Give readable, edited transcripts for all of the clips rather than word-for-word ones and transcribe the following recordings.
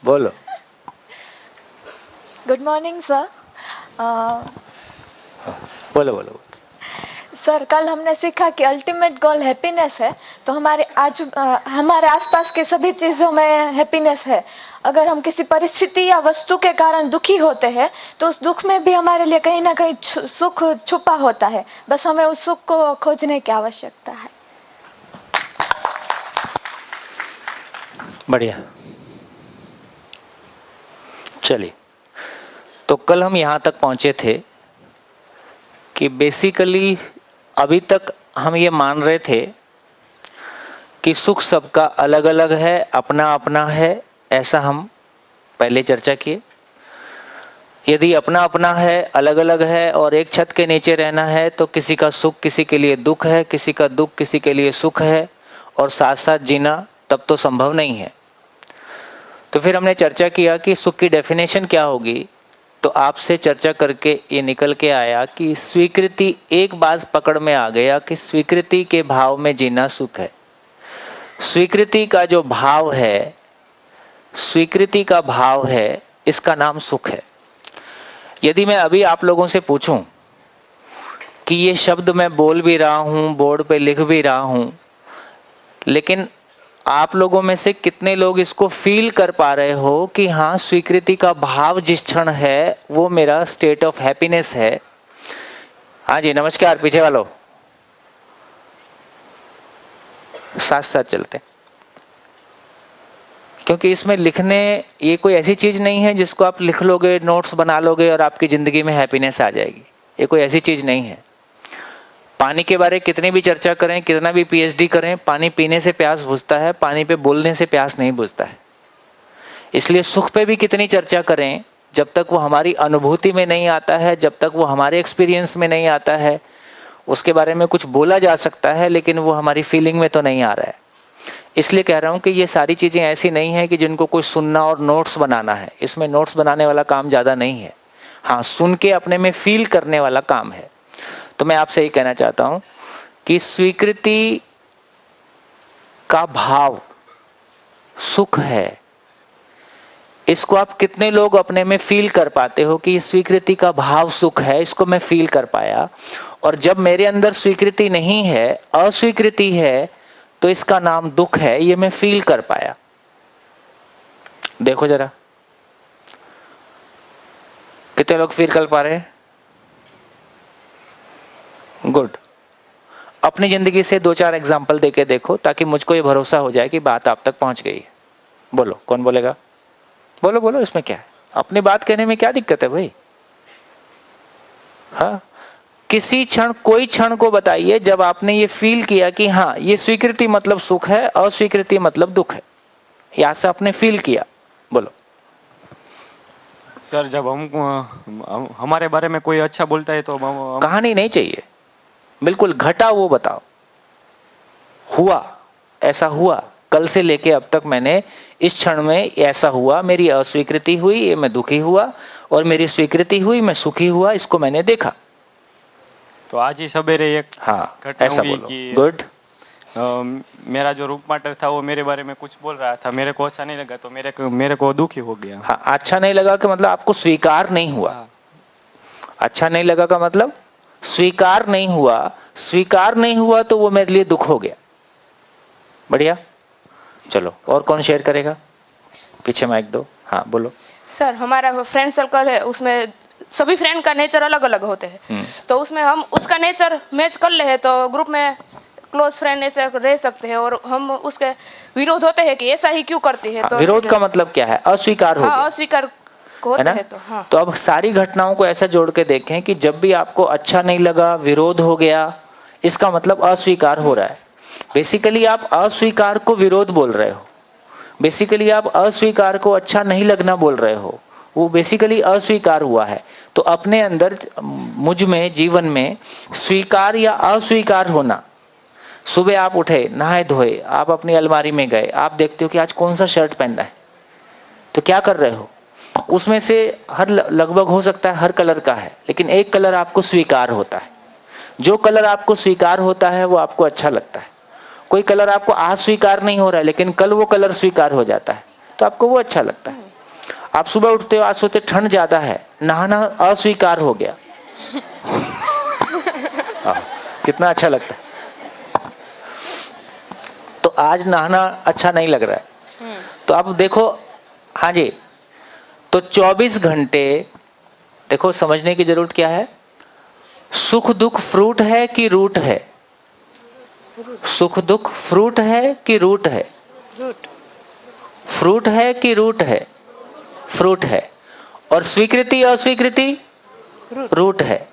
बोलो। Good morning sir. बोलो बोलो। सर, कल हमने सीखा कि अल्टीमेट गोल हैप्पीनेस है, तो हमारे आसपास के सभी चीज़ों में हैप्पीनेस है। अगर हम किसी परिस्थिति या वस्तु के कारण दुखी होते हैं तो उस दुख में भी हमारे लिए कहीं ना कहीं सुख छुपा होता है, बस हमें उस सुख को खोजने की आवश्यकता है। बढ़िया। चलिए, तो कल हम यहाँ तक पहुँचे थे कि बेसिकली अभी तक हम ये मान रहे थे कि सुख सबका अलग अलग है, अपना अपना है। ऐसा हम पहले चर्चा किए। यदि अपना अपना है, अलग अलग है और एक छत के नीचे रहना है तो किसी का सुख किसी के लिए दुख है, किसी का दुख किसी के लिए सुख है, और साथ साथ जीना तब तो संभव नहीं है। तो फिर हमने चर्चा किया कि सुख की डेफिनेशन क्या होगी। तो आपसे चर्चा करके ये निकल के आया कि स्वीकृति, एक बात पकड़ में आ गया कि स्वीकृति के भाव में जीना सुख है। स्वीकृति का जो भाव है, स्वीकृति का भाव है, इसका नाम सुख है। यदि मैं अभी आप लोगों से पूछूं कि ये शब्द मैं बोल भी रहा हूं, बोर्ड पे लिख भी रहा हूं, लेकिन आप लोगों में से कितने लोग इसको फील कर पा रहे हो कि हाँ, स्वीकृति का भाव जिस क्षण है वो मेरा स्टेट ऑफ हैप्पीनेस है। हाँ जी, नमस्कार। पीछे वालों, साथ साथ चलते हैं, क्योंकि इसमें लिखने, ये कोई ऐसी चीज नहीं है जिसको आप लिख लोगे, नोट्स बना लोगे और आपकी जिंदगी में हैप्पीनेस आ जाएगी। ये कोई ऐसी चीज नहीं है। पानी के बारे कितनी भी चर्चा करें, कितना भी पीएचडी करें, पानी पीने से प्यास बुझता है, पानी पे बोलने से प्यास नहीं बुझता है। इसलिए सुख पे भी कितनी चर्चा करें, जब तक वो हमारी अनुभूति में नहीं आता है, जब तक वो हमारे एक्सपीरियंस में नहीं आता है, उसके बारे में कुछ बोला जा सकता है, लेकिन वो हमारी फीलिंग में तो नहीं आ रहा है। इसलिए कह रहा हूं कि ये सारी चीजें ऐसी नहीं है कि जिनको कुछ सुनना और नोट्स बनाना है। इसमें नोट्स बनाने वाला काम ज्यादा नहीं है, हाँ, सुन के अपने में फील करने वाला काम है। तो मैं आपसे ये कहना चाहता हूं कि स्वीकृति का भाव सुख है। इसको आप कितने लोग अपने में फील कर पाते हो कि स्वीकृति का भाव सुख है, इसको मैं फील कर पाया। और जब मेरे अंदर स्वीकृति नहीं है, अस्वीकृति है, तो इसका नाम दुख है, ये मैं फील कर पाया। देखो जरा, कितने लोग फील कर पा रहे हैं? गुड। अपनी जिंदगी से 2-4 एग्जाम्पल देके देखो, ताकि मुझको ये भरोसा हो जाए कि बात आप तक पहुंच गई है। बोलो, कौन बोलेगा? बोलो बोलो, इसमें क्या है? अपनी बात कहने में क्या दिक्कत है भाई? हाँ, किसी क्षण, कोई क्षण को बताइए जब आपने ये फील किया कि हाँ, ये स्वीकृति मतलब सुख है, अस्वीकृति मतलब दुख है। यहां से आपने फील किया। बोलो सर, जब हमारे बारे में कोई अच्छा बोलता है तो कहानी नहीं चाहिए, बिल्कुल घटा वो बताओ। हुआ, ऐसा हुआ, कल से लेके अब तक मैंने इस क्षण में ऐसा हुआ, मेरी अस्वीकृति हुई, ये मैं दुखी हुआ, और मेरी स्वीकृति हुई, मैं सुखी हुआ, इसको मैंने देखा। तो आज ही सवेरे एक हाँ, ऐसा बोलो। गुड। मेरा जो रूप पार्टनर था वो मेरे बारे में कुछ बोल रहा था, मेरे को अच्छा नहीं लगा, तो मेरे को दुखी हो गया। हाँ, अच्छा नहीं लगा का मतलब आपको स्वीकार नहीं हुआ। हाँ। अच्छा नहीं लगा का मतलब स्वीकार नहीं हुआ। स्वीकार नहीं हुआ तो वो मेरे लिए दुख हो गया। बढ़िया, चलो और कौन शेयर करेगा? पीछे माइक दो। हाँ बोलो। सर, हमारा फ्रेंड सर्कल है, उसमें सभी फ्रेंड का नेचर अलग अलग होते हैं। तो उसमें हम उसका नेचर मैच कर ले हैं तो ग्रुप में क्लोज फ्रेंड ऐसे रह सकते हैं, और हम उसके विरोध होते हैं कि ऐसा ही क्यों करती है। तो विरोध का मतलब क्या है? अस्वीकार हो गया। हाँ, अस्वीकार होते हैं। तो हाँ, तो अब सारी घटनाओं को ऐसा जोड़ के देखें कि जब भी आपको अच्छा नहीं लगा, विरोध हो गया, इसका मतलब अस्वीकार हो रहा है। बेसिकली आप अस्वीकार को विरोध बोल रहे हो, बेसिकली आप अस्वीकार को अच्छा नहीं लगना बोल रहे हो, वो बेसिकली अस्वीकार हुआ है। तो अपने अंदर, मुझ में, जीवन में स्वीकार या अस्वीकार होना। सुबह आप उठे, नहाए धोए, आप अपनी अलमारी में गए, आप देखते हो कि आज कौन सा शर्ट पहनना है, तो क्या कर रहे हो? उसमें से हर लगभग हो सकता है हर कलर का है, लेकिन एक कलर आपको स्वीकार होता है। जो कलर आपको स्वीकार होता है वो आपको अच्छा लगता है। कोई कलर आपको आज स्वीकार नहीं हो रहा है, लेकिन कल वो कलर स्वीकार हो जाता है तो आपको वो अच्छा लगता है। आप सुबह उठते हो, आज सोचते ठंड ज्यादा है, नहाना अस्वीकार हो गया। कितना अच्छा लगता है। तो आज नहाना अच्छा नहीं लग रहा है, तो अब देखो, हाँ जी, तो 24 घंटे देखो, समझने की जरूरत क्या है, सुख दुख फ्रूट है कि रूट है? सुख दुख फ्रूट है कि रूट है? फ्रूट है कि रूट है? फ्रूट है। और स्वीकृति अस्वीकृति रूट है।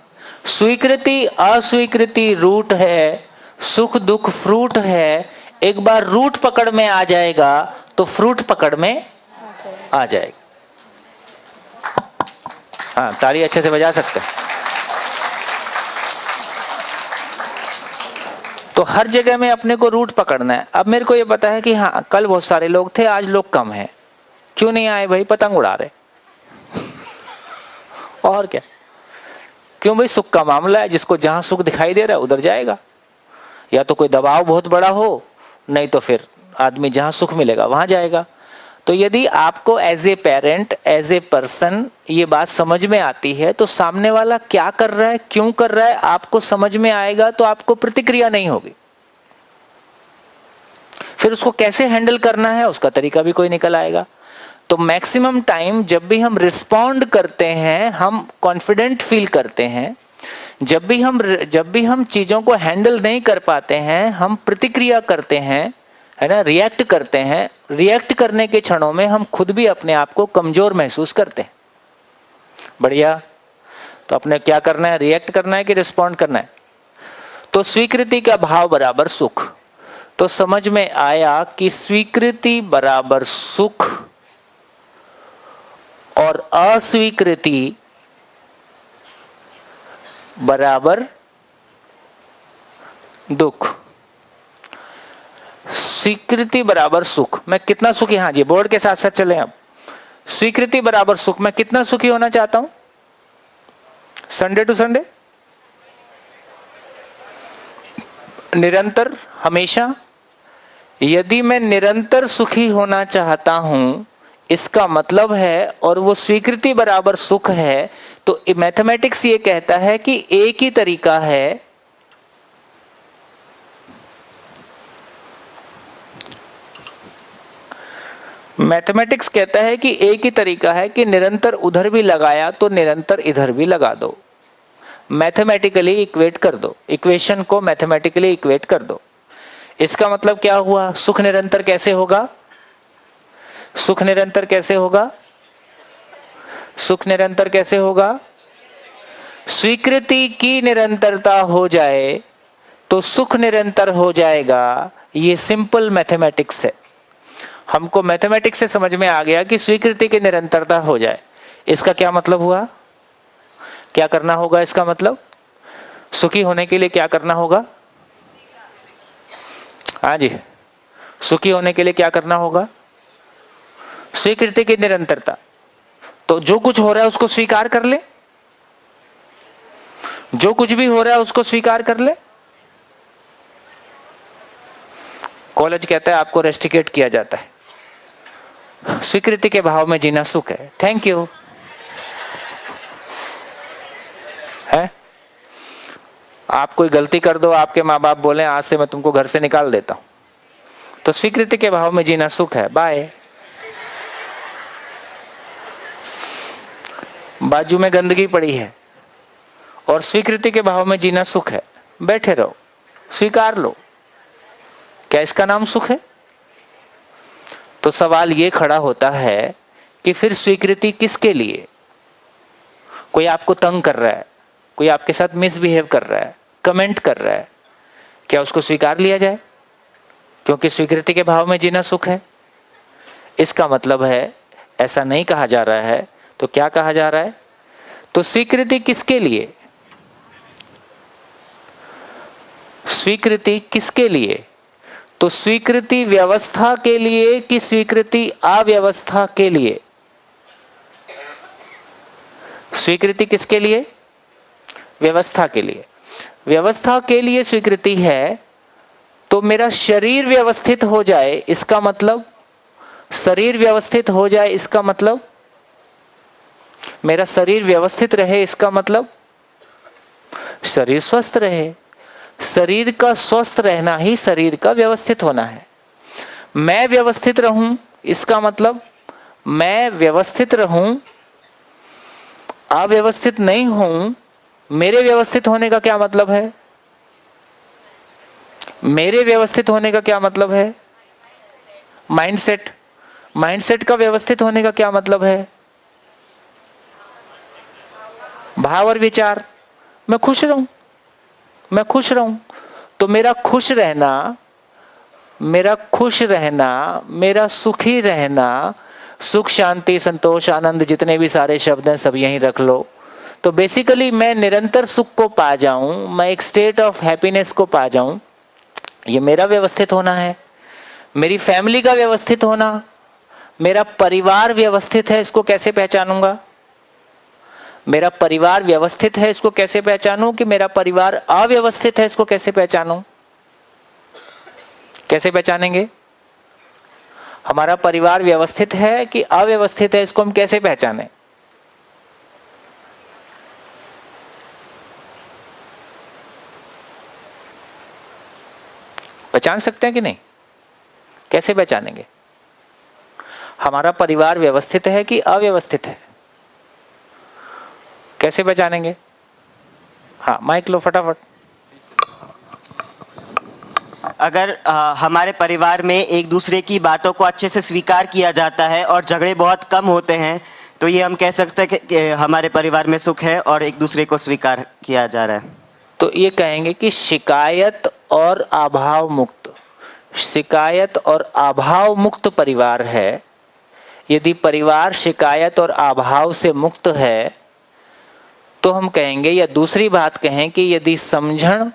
स्वीकृति अस्वीकृति रूट है, सुख दुख फ्रूट है। एक बार रूट पकड़ में आ जाएगा तो फ्रूट पकड़ में आ जाएगा। हाँ, ताली अच्छे से बजा सकते हैं। तो हर जगह में अपने को रूट पकड़ना है। अब मेरे को ये पता है कि हाँ, कल बहुत सारे लोग थे, आज लोग कम हैं। क्यों नहीं आए भाई? पतंग उड़ा रहे। और क्या? क्यों भाई? सुख का मामला है, जिसको जहां सुख दिखाई दे रहा है उधर जाएगा। या तो कोई दबाव बहुत बड़ा हो, नहीं तो फिर आदमी जहां सुख मिलेगा वहां जाएगा। तो यदि आपको as a parent, as a person ये बात समझ में आती है, तो सामने वाला क्या कर रहा है, क्यों कर रहा है, आपको समझ में आएगा, तो आपको प्रतिक्रिया नहीं होगी। फिर उसको कैसे हैंडल करना है, उसका तरीका भी कोई निकल आएगा। तो मैक्सिमम टाइम जब भी हम रिस्पॉन्ड करते हैं, हम कॉन्फिडेंट फील करते हैं। जब भी हम चीजों को हैंडल नहीं कर पाते हैं, हम प्रतिक्रिया करते हैं, है ना, रिएक्ट करते हैं। रिएक्ट करने के क्षणों में हम खुद भी अपने आप को कमजोर महसूस करते हैं। बढ़िया। तो अपने क्या करना है, रिएक्ट करना है कि रिस्पॉन्ड करना है? तो स्वीकृति का भाव बराबर सुख। तो समझ में आया कि स्वीकृति बराबर सुख और अस्वीकृति बराबर दुख। स्वीकृति बराबर सुख, मैं कितना सुखी, हाँ जी, बोर्ड के साथ साथ चले। अब स्वीकृति बराबर सुख, मैं कितना सुखी होना चाहता हूं संडे टू संडे, निरंतर, हमेशा। यदि मैं निरंतर सुखी होना चाहता हूं, इसका मतलब है, और वो स्वीकृति बराबर सुख है, तो मैथमेटिक्स ये कहता है कि एक ही तरीका है मैथमेटिक्स कहता है कि एक ही तरीका है कि निरंतर उधर भी लगाया तो निरंतर इधर भी लगा दो। मैथमेटिकली इक्वेट कर दो, इक्वेशन को मैथमेटिकली इक्वेट कर दो। इसका मतलब क्या हुआ? सुख निरंतर कैसे होगा? सुख निरंतर कैसे होगा? सुख निरंतर कैसे होगा? स्वीकृति की निरंतरता हो जाए तो सुख निरंतर हो जाएगा। ये सिंपल मैथमेटिक्स है। हमको मैथमेटिक्स से समझ में आ गया कि स्वीकृति की निरंतरता हो जाए। इसका क्या मतलब हुआ? क्या करना होगा? इसका मतलब सुखी होने के लिए क्या करना होगा? हाँ जी, सुखी होने के लिए क्या करना होगा? स्वीकृति की निरंतरता। तो जो कुछ हो रहा है उसको स्वीकार कर ले, जो कुछ भी हो रहा है उसको स्वीकार कर ले। कॉलेज कहता है आपको रेस्ट्रिकेट किया जाता है, स्वीकृति के भाव में जीना सुख है। Thank you. है, आप कोई गलती कर दो, आपके माँ बाप बोले आज से मैं तुमको घर से निकाल देता हूं, तो स्वीकृति के भाव में जीना सुख है। बाय। बाजू में गंदगी पड़ी है और स्वीकृति के भाव में जीना सुख है, बैठे रहो, स्वीकार लो। क्या इसका नाम सुख है? तो सवाल ये खड़ा होता है कि फिर स्वीकृति किसके लिए? कोई आपको तंग कर रहा है, कोई आपके साथ मिसबिहेव कर रहा है, कमेंट कर रहा है, क्या उसको स्वीकार लिया जाए क्योंकि स्वीकृति के भाव में जीना सुख है? इसका मतलब है ऐसा नहीं कहा जा रहा है। तो क्या कहा जा रहा है? तो स्वीकृति किसके लिए? स्वीकृति किसके लिए? तो स्वीकृति व्यवस्था के लिए कि स्वीकृति अव्यवस्था के लिए? स्वीकृति किसके लिए? व्यवस्था के लिए। व्यवस्था के लिए स्वीकृति है तो मेरा शरीर व्यवस्थित हो जाए, इसका मतलब शरीर व्यवस्थित हो जाए, इसका मतलब मेरा शरीर व्यवस्थित रहे, इसका मतलब शरीर स्वस्थ रहे। शरीर का स्वस्थ रहना ही शरीर का व्यवस्थित होना है। मैं व्यवस्थित रहूं, इसका मतलब मैं व्यवस्थित रहूं, अव्यवस्थित नहीं हूं। मेरे व्यवस्थित होने का क्या मतलब है? मेरे व्यवस्थित होने का क्या मतलब है? माइंडसेट। माइंडसेट का व्यवस्थित होने का क्या मतलब है? भाव और विचार। मैं खुश रहूं, मैं खुश रहूं, तो मेरा खुश रहना, मेरा सुखी रहना, सुख, शांति, संतोष, आनंद, जितने भी सारे शब्द हैं सब यहीं रख लो। तो बेसिकली मैं निरंतर सुख को पा जाऊं, मैं एक स्टेट ऑफ हैप्पीनेस को पा जाऊं, ये मेरा व्यवस्थित होना है। मेरी फैमिली का व्यवस्थित होना, मेरा परिवार व्यवस्थित है, इसको कैसे पहचानूंगा? मेरा परिवार व्यवस्थित है, इसको कैसे पहचानूं? कि मेरा परिवार अव्यवस्थित है, इसको कैसे पहचानूं? कैसे पहचानेंगे? हमारा परिवार व्यवस्थित है कि अव्यवस्थित है, इसको हम कैसे पहचानें? पहचान सकते हैं कि नहीं? कैसे पहचानेंगे? हमारा परिवार व्यवस्थित है कि अव्यवस्थित है, कैसे पहचानेंगे? हाँ, माइक लो फटाफट। अगर हमारे परिवार में एक दूसरे की बातों को अच्छे से स्वीकार किया जाता है और झगड़े बहुत कम होते हैं, तो ये हम कह सकते हैं कि हमारे परिवार में सुख है और एक दूसरे को स्वीकार किया जा रहा है। तो ये कहेंगे कि शिकायत और अभाव मुक्त, शिकायत और अभाव मुक्त परिवार है। यदि परिवार शिकायत और अभाव से मुक्त है तो हम कहेंगे, या दूसरी बात कहें कि यदि समझण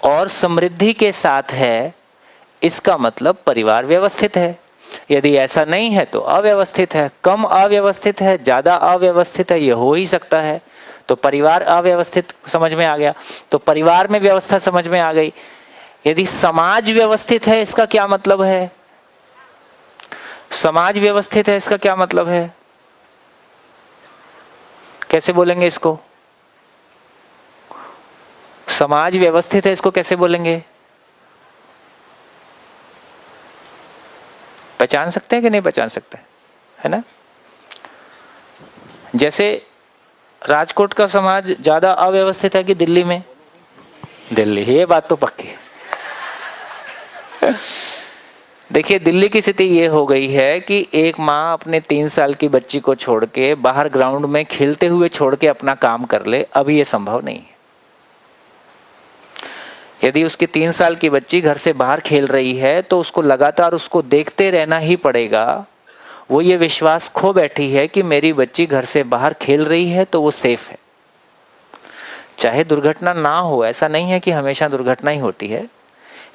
और समृद्धि के साथ है, इसका मतलब परिवार व्यवस्थित है। यदि ऐसा नहीं है तो अव्यवस्थित है। कम अव्यवस्थित है, ज्यादा अव्यवस्थित है, ये हो ही सकता है। तो परिवार अव्यवस्थित समझ में आ गया, तो परिवार में व्यवस्था समझ में आ गई। यदि समाज व्यवस्थित है, इसका क्या मतलब है? समाज व्यवस्थित है, इसका क्या मतलब है? कैसे बोलेंगे इसको? समाज व्यवस्थित है, इसको कैसे बोलेंगे? पहचान सकते हैं कि नहीं पहचान सकते? है ना? जैसे राजकोट का समाज ज्यादा अव्यवस्थित है कि दिल्ली में? दिल्ली, ये बात तो पक्की है। देखिए, दिल्ली की स्थिति ये हो गई है कि एक माँ अपने 3 साल की बच्ची को छोड़ के बाहर ग्राउंड में खेलते हुए छोड़ के अपना काम कर ले, अभी ये संभव नहीं है। यदि उसकी 3 साल की बच्ची घर से बाहर खेल रही है तो उसको लगातार उसको देखते रहना ही पड़ेगा। वो ये विश्वास खो बैठी है कि मेरी बच्ची घर से बाहर खेल रही है तो वो सेफ है, चाहे दुर्घटना ना हो। ऐसा नहीं है कि हमेशा दुर्घटना ही होती है,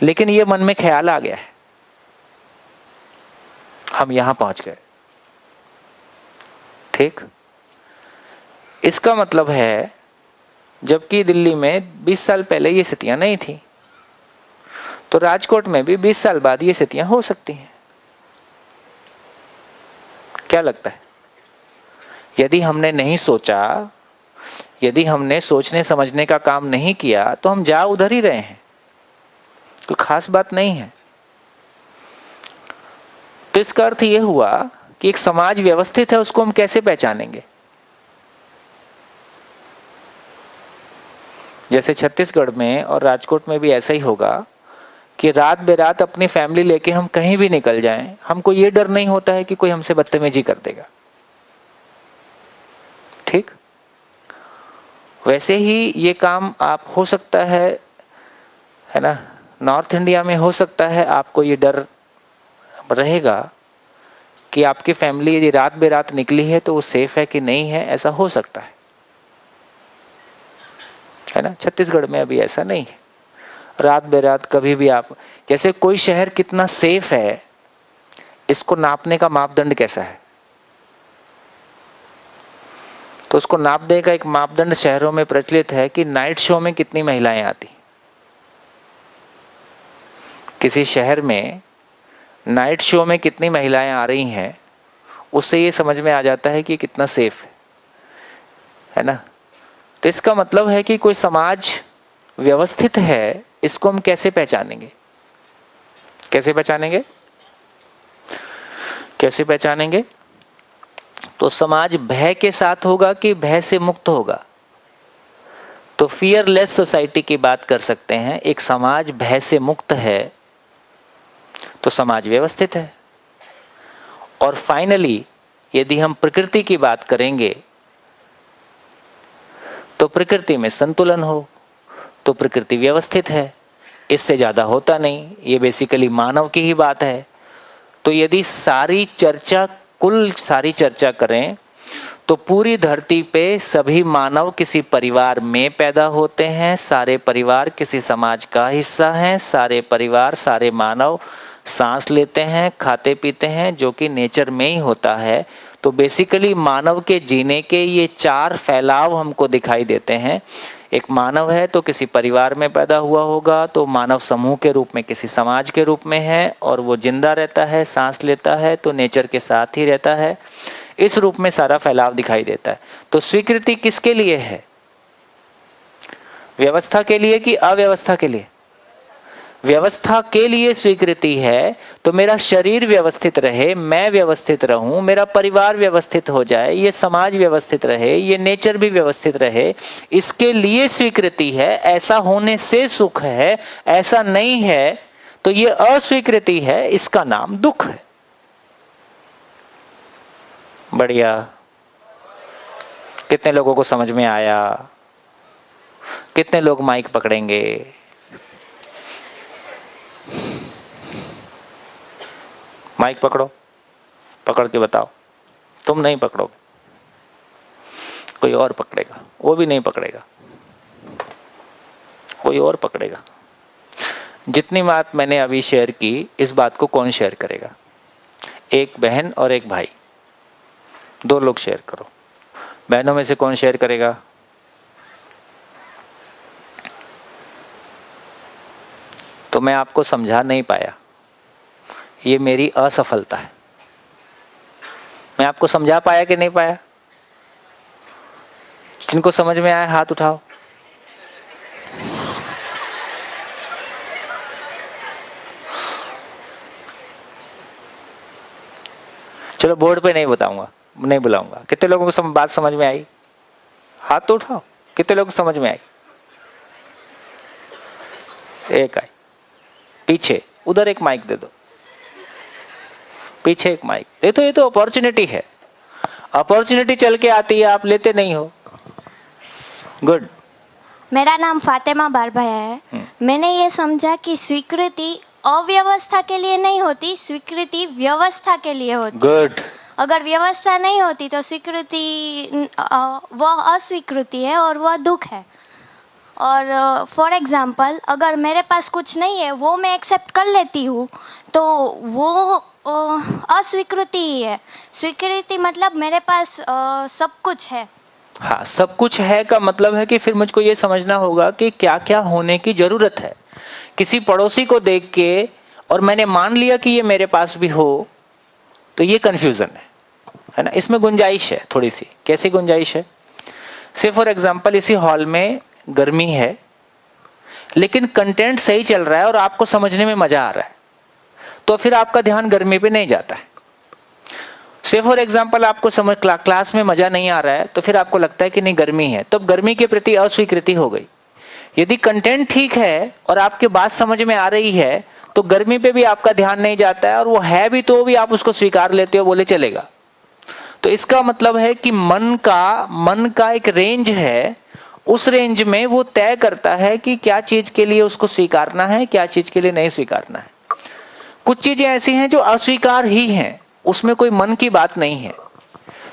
लेकिन ये मन में ख्याल आ गया है। हम यहां पहुंच गए। ठीक, इसका मतलब है जबकि दिल्ली में 20 साल पहले ये स्थितियां नहीं थी, तो राजकोट में भी 20 साल बाद ये स्थितियां हो सकती हैं। क्या लगता है? यदि हमने नहीं सोचा, यदि हमने सोचने समझने का काम नहीं किया, तो हम जा उधर ही रहे हैं, तो खास बात नहीं है। तो इसका अर्थ यह हुआ कि एक समाज व्यवस्थित है, उसको हम कैसे पहचानेंगे? जैसे छत्तीसगढ़ में और राजकोट में भी ऐसा ही होगा कि रात बेरात अपनी फैमिली लेके हम कहीं भी निकल जाएं, हमको ये डर नहीं होता है कि कोई हमसे बदतमीजी कर देगा। ठीक, वैसे ही ये काम आप हो सकता है ना, नॉर्थ इंडिया में हो सकता है आपको ये डर रहेगा कि आपकी फैमिली यदि रात बेरात निकली है तो वो सेफ है कि नहीं है, ऐसा हो सकता है ना। छत्तीसगढ़ में अभी ऐसा नहीं है। रात बेरात कभी भी आप, जैसे कोई शहर कितना सेफ है, इसको नापने का मापदंड कैसा है? तो उसको नापने का एक मापदंड शहरों में प्रचलित है कि नाइट शो में कितनी महिलाएं आती। किसी शहर में नाइट शो में कितनी महिलाएं आ रही हैं, उससे ये समझ में आ जाता है कि कितना सेफ है ना। तो इसका मतलब है कि कोई समाज व्यवस्थित है, इसको हम कैसे पहचानेंगे? कैसे पहचानेंगे? कैसे पहचानेंगे? तो समाज भय के साथ होगा कि भय से मुक्त होगा? तो फियरलेस सोसाइटी की बात कर सकते हैं। एक समाज भय से मुक्त है तो समाज व्यवस्थित है। और फाइनली यदि हम प्रकृति की बात करेंगे तो प्रकृति में संतुलन हो तो प्रकृति व्यवस्थित है। इससे ज्यादा होता नहीं, ये बेसिकली मानव की ही बात है। तो यदि कुल सारी चर्चा करें तो पूरी धरती पे सभी मानव किसी परिवार में पैदा होते हैं, सारे परिवार किसी समाज का हिस्सा हैं, सारे परिवार सारे मानव सांस लेते हैं, खाते पीते हैं, जो कि नेचर में ही होता है। तो बेसिकली मानव के जीने के ये 4 फैलाव हमको दिखाई देते हैं। एक मानव है तो किसी परिवार में पैदा हुआ होगा, तो मानव समूह के रूप में किसी समाज के रूप में है, और वो जिंदा रहता है, सांस लेता है, तो नेचर के साथ ही रहता है। इस रूप में सारा फैलाव दिखाई देता है। तो स्वीकृति किसके लिए है? व्यवस्था के लिए कि अव्यवस्था के लिए? व्यवस्था के लिए स्वीकृति है। तो मेरा शरीर व्यवस्थित रहे, मैं व्यवस्थित रहूं, मेरा परिवार व्यवस्थित हो जाए, ये समाज व्यवस्थित रहे, ये नेचर भी व्यवस्थित रहे, इसके लिए स्वीकृति है। ऐसा होने से सुख है, ऐसा नहीं है तो ये अस्वीकृति है, इसका नाम दुख है। बढ़िया। कितने लोगों को समझ में आया? कितने लोग माइक पकड़ेंगे? माइक पकड़ो, पकड़ के बताओ। तुम नहीं पकड़ोगे, कोई और पकड़ेगा। वो भी नहीं पकड़ेगा, कोई और पकड़ेगा। जितनी बात मैंने अभी शेयर की, इस बात को कौन शेयर करेगा? एक बहन और एक भाई, 2 लोग शेयर करो। बहनों में से कौन शेयर करेगा? तो मैं आपको समझा नहीं पाया, ये मेरी असफलता है। मैं आपको समझा पाया कि नहीं पाया? जिनको समझ में आया हाथ उठाओ। चलो बोर्ड पे नहीं बताऊंगा, नहीं बुलाऊंगा। कितने लोगों को बात समझ में आई? हाथ तो उठाओ। कितने लोगों को समझ में आई? एक आई। पीछे उधर एक माइक दे दो, पीछे एक माइक दे। तो ये तो अपॉर्चुनिटी है, अपॉर्चुनिटी चल के आती है, आप लेते नहीं हो। गुड। मेरा नाम फातिमा बारभाया है। मैंने ये समझा कि स्वीकृति अव्यवस्था के लिए नहीं होती, स्वीकृति व्यवस्था के लिए होती। गुड। अगर व्यवस्था नहीं होती तो स्वीकृति वह अस्वीकृति है और वह दुख है। और फॉर एग्जांपल अगर मेरे पास कुछ नहीं है, वो मैं एक्सेप्ट कर लेती हूँ, तो वो अस्वीकृति ही है। स्वीकृति मतलब मेरे पास सब कुछ है। हाँ, सब कुछ है का मतलब है कि फिर मुझको ये समझना होगा कि क्या क्या होने की जरूरत है। किसी पड़ोसी को देख के और मैंने मान लिया कि ये मेरे पास भी हो, तो ये कंफ्यूजन है ना। इसमें गुंजाइश है थोड़ी सी। कैसी गुंजाइश है? से फॉर एग्जांपल इसी हॉल में गर्मी है, लेकिन कंटेंट सही चल रहा है और आपको समझने में मजा आ रहा है, तो फिर आपका ध्यान गर्मी पे नहीं जाता है। से फॉर एग्जांपल आपको समझ क्लास में मजा नहीं आ रहा है, तो फिर आपको लगता है कि नहीं गर्मी है, तो गर्मी के प्रति अस्वीकृति हो गई। यदि कंटेंट ठीक है और आपकी बात समझ में आ रही है, तो गर्मी पे भी आपका ध्यान नहीं जाता है, और वो है भी तो भी आप उसको स्वीकार लेते हो, बोले चलेगा। तो इसका मतलब है कि मन का एक रेंज है, उस रेंज में वो तय करता है कि क्या चीज के लिए उसको स्वीकारना है, क्या चीज के लिए नहीं स्वीकारना है। कुछ चीजें ऐसी हैं जो अस्वीकार ही हैं, उसमें कोई मन की बात नहीं है।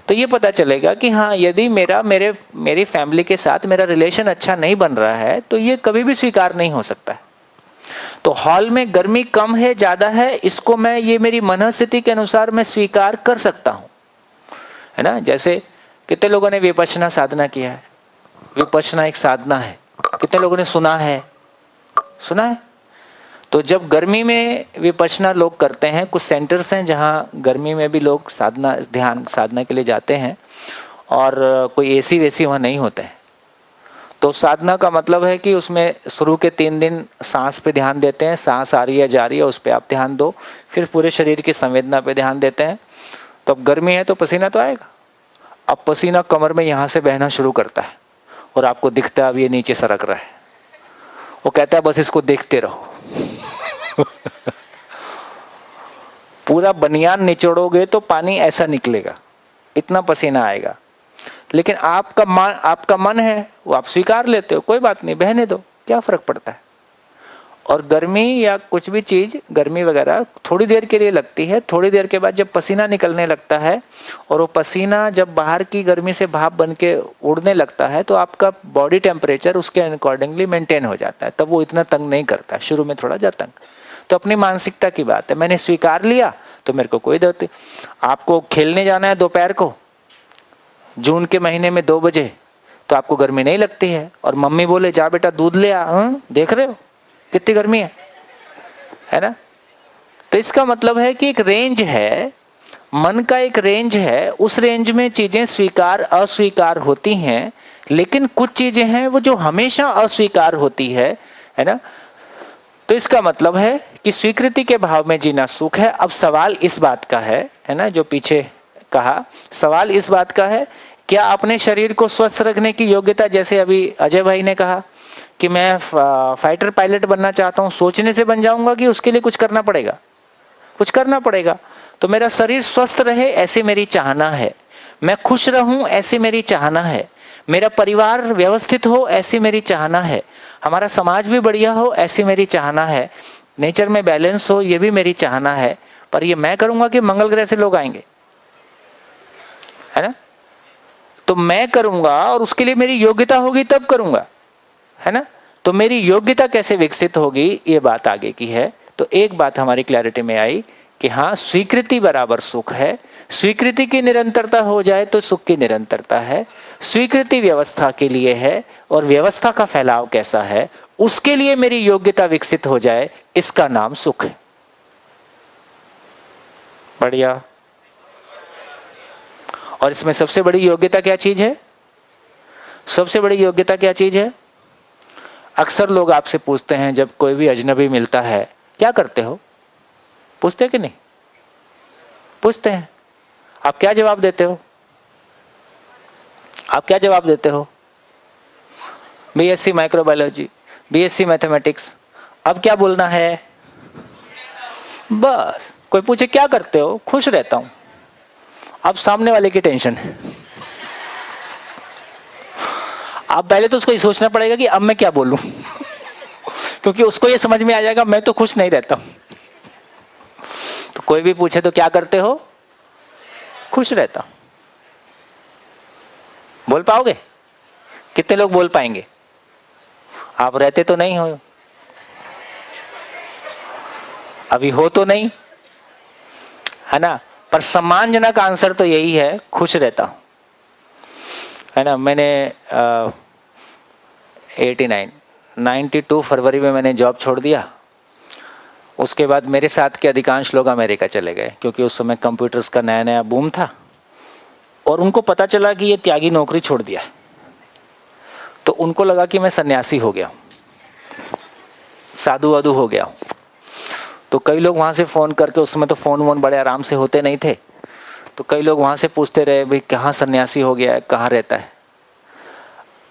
तो ये पता चलेगा कि हाँ, यदि मेरी फैमिली के साथ मेरा रिलेशन अच्छा नहीं बन रहा है, तो ये कभी भी स्वीकार नहीं हो सकता है। तो हॉल में गर्मी कम है ज्यादा है, इसको मैं ये मेरी मनस्थिति के अनुसार मैं स्वीकार कर सकता हूं, है ना। जैसे कितने लोगों ने विपश्यना साधना किया है? विपश्यना एक साधना है। कितने लोगों ने सुना है? सुना है? तो जब गर्मी में विपश्यना लोग करते हैं, कुछ सेंटर्स हैं जहाँ गर्मी में भी लोग साधना के लिए जाते हैं और कोई एसी वेसी वहाँ नहीं होते हैं। तो साधना का मतलब है कि उसमें शुरू के 3 दिन सांस पे ध्यान देते हैं, सांस आ रही है जा रही है उस पर आप ध्यान दो, फिर पूरे शरीर की संवेदना पे ध्यान देते हैं। तो अब गर्मी है तो पसीना तो आएगा। अब पसीना कमर में यहाँ से बहना शुरू करता है और आपको दिखता है अब ये नीचे सरक रहा है। वो कहता है बस इसको देखते रहो। पूरा बनियान निचोड़ोगे तो पानी ऐसा निकलेगा, इतना पसीना आएगा। लेकिन आपका मन है वो आप स्वीकार लेते हो, कोई बात नहीं बहने दो, क्या फर्क पड़ता है। और गर्मी या कुछ भी चीज, गर्मी वगैरह थोड़ी देर के लिए लगती है, थोड़ी देर के बाद जब पसीना निकलने लगता है और वो पसीना जब बाहर की गर्मी से भाप बन के उड़ने लगता है तो आपका बॉडी टेम्परेचर उसके अकॉर्डिंगली मेंटेन हो जाता है, तब वो इतना तंग नहीं करता है। शुरू में थोड़ा जाता तंग, तो अपनी मानसिकता की बात है। मैंने स्वीकार लिया तो मेरे को कोई दर्द। आपको खेलने जाना है दोपहर को जून के महीने में 2 बजे, तो आपको गर्मी नहीं लगती है और मम्मी बोले जा बेटा दूध ले आ, देख रहे हो कितनी गर्मी है ना। तो इसका मतलब है कि एक रेंज है, मन का एक रेंज है, उस रेंज में चीजें स्वीकार अस्वीकार होती हैं। लेकिन कुछ चीजें हैं वो जो हमेशा अस्वीकार होती है ना। तो इसका मतलब है कि स्वीकृति के भाव में जीना सुख है। अब सवाल इस बात का है ना, जो पीछे कहा, सवाल इस बात का है क्या अपने शरीर को स्वस्थ रखने की योग्यता, जैसे अभी अजय भाई ने कहा कि मैं फाइटर पायलट बनना चाहता हूं, सोचने से बन जाऊंगा कि उसके लिए कुछ करना पड़ेगा? कुछ करना पड़ेगा। तो मेरा शरीर स्वस्थ रहे ऐसी मेरी चाहना है, मैं खुश रहूं ऐसी मेरी चाहना है, मेरा परिवार व्यवस्थित हो ऐसी मेरी चाहना है, हमारा समाज भी बढ़िया हो ऐसी मेरी चाहना है, नेचर में बैलेंस हो ये भी मेरी चाहना है। पर ये मैं करूंगा कि मंगल ग्रह से लोग आएंगे, है ना। तो मैं करूंगा और उसके लिए मेरी योग्यता होगी तब करूंगा, है ना। तो मेरी योग्यता कैसे विकसित होगी ये बात आगे की है। तो एक बात हमारी क्लैरिटी में आई कि हाँ, स्वीकृति बराबर सुख है। स्वीकृति की निरंतरता हो जाए तो सुख की निरंतरता है। स्वीकृति व्यवस्था के लिए है और व्यवस्था का फैलाव कैसा है उसके लिए मेरी योग्यता विकसित हो जाए, इसका नाम सुख है। बढ़िया। और इसमें सबसे बड़ी योग्यता क्या चीज है? सबसे बड़ी योग्यता क्या चीज है? अक्सर लोग आपसे पूछते हैं जब कोई भी अजनबी मिलता है क्या करते हो, पूछते हैं कि नहीं? पूछते हैं। आप क्या जवाब देते हो? आप क्या जवाब देते हो? BSc microbiology, BSc mathematics. अब क्या बोलना है? बस। कोई पूछे क्या करते हो? खुश रहता हूं। अब सामने वाले की टेंशन है। आप पहले तो उसको ये सोचना पड़ेगा कि अब मैं क्या बोलूं क्योंकि उसको ये समझ में आ जाएगा मैं तो खुश नहीं रहता हूं। तो कोई भी पूछे तो क्या करते हो? खुश रहता हूं। बोल पाओगे? कितने लोग बोल पाएंगे? आप रहते तो नहीं हो, अभी हो तो नहीं, है ना। पर सम्मानजनक आंसर तो यही है, खुश रहता हूं, है ना। मैंने 92 फरवरी में मैंने जॉब छोड़ दिया। उसके बाद मेरे साथ के अधिकांश लोग अमेरिका चले गए क्योंकि उस समय कंप्यूटर्स का नया नया बूम था और उनको पता चला कि ये त्यागी नौकरी छोड़ दिया है। तो उनको लगा कि मैं सन्यासी हो गया, साधु वाधु हो गया। तो कई लोग वहाँ से फ़ोन करके, उस समय तो फ़ोन वोन बड़े आराम से होते नहीं थे, तो कई लोग वहाँ से पूछते रहे भाई कहाँ सन्यासी हो गया है, कहाँ रहता है।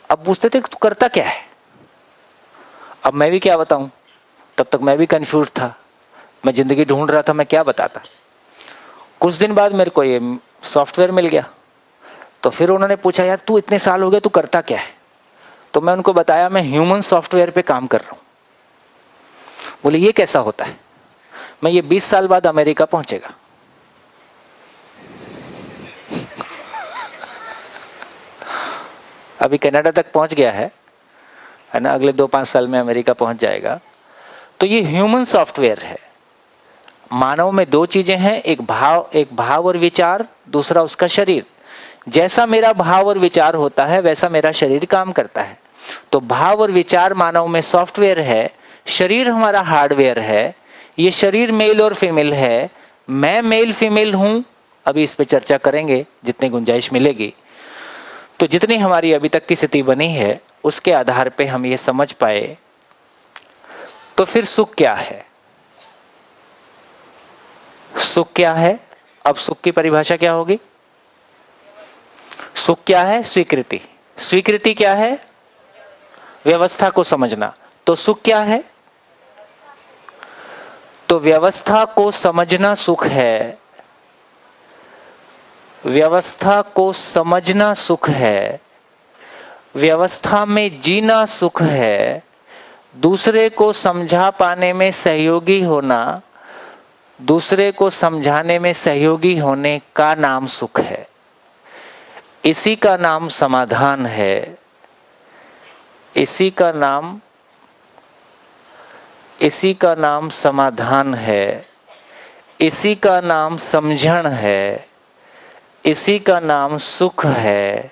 अब पूछते थे तू करता क्या है। अब मैं भी क्या बताऊँ, तब तक मैं भी कंफ्यूज था, मैं ज़िंदगी ढूंढ रहा था, मैं क्या बताता। कुछ दिन बाद मेरे को ये सॉफ्टवेयर मिल गया। तो फिर उन्होंने पूछा यार तू इतने साल हो गए तू करता क्या है। तो मैं उनको बताया मैं ह्यूमन सॉफ्टवेयर पे काम कर रहा हूँ। बोले ये कैसा होता है। मैं ये 20 साल बाद अमेरिका पहुंचेगा। अभी कनाडा तक पहुंच गया है ना, अगले 2-5 साल में अमेरिका पहुंच जाएगा। तो ये ह्यूमन सॉफ्टवेयर है। मानव में 2 चीजें हैं, एक भाव और विचार, दूसरा उसका शरीर। जैसा मेरा भाव और विचार होता है वैसा मेरा शरीर काम करता है। तो भाव और विचार मानव में सॉफ्टवेयर है, शरीर हमारा हार्डवेयर है, ये शरीर मेल और फीमेल है, मैं मेल फीमेल हूं, अभी इस पे चर्चा करेंगे जितनी गुंजाइश मिलेगी। तो जितनी हमारी अभी तक की स्थिति बनी है उसके आधार पे हम ये समझ पाए, तो फिर सुख क्या है? सुख क्या है? अब सुख की परिभाषा क्या होगी? सुख क्या है? स्वीकृति। स्वीकृति क्या है? व्यवस्था को समझना। तो सुख क्या है? तो व्यवस्था को समझना सुख है, व्यवस्था को समझना सुख है, व्यवस्था में जीना सुख है, दूसरे को समझा पाने में सहयोगी होना, दूसरे को समझाने में सहयोगी होने का नाम सुख है। इसी का नाम समाधान है, इसी का नाम समाधान है, इसी का नाम समझण है, इसी का नाम सुख है,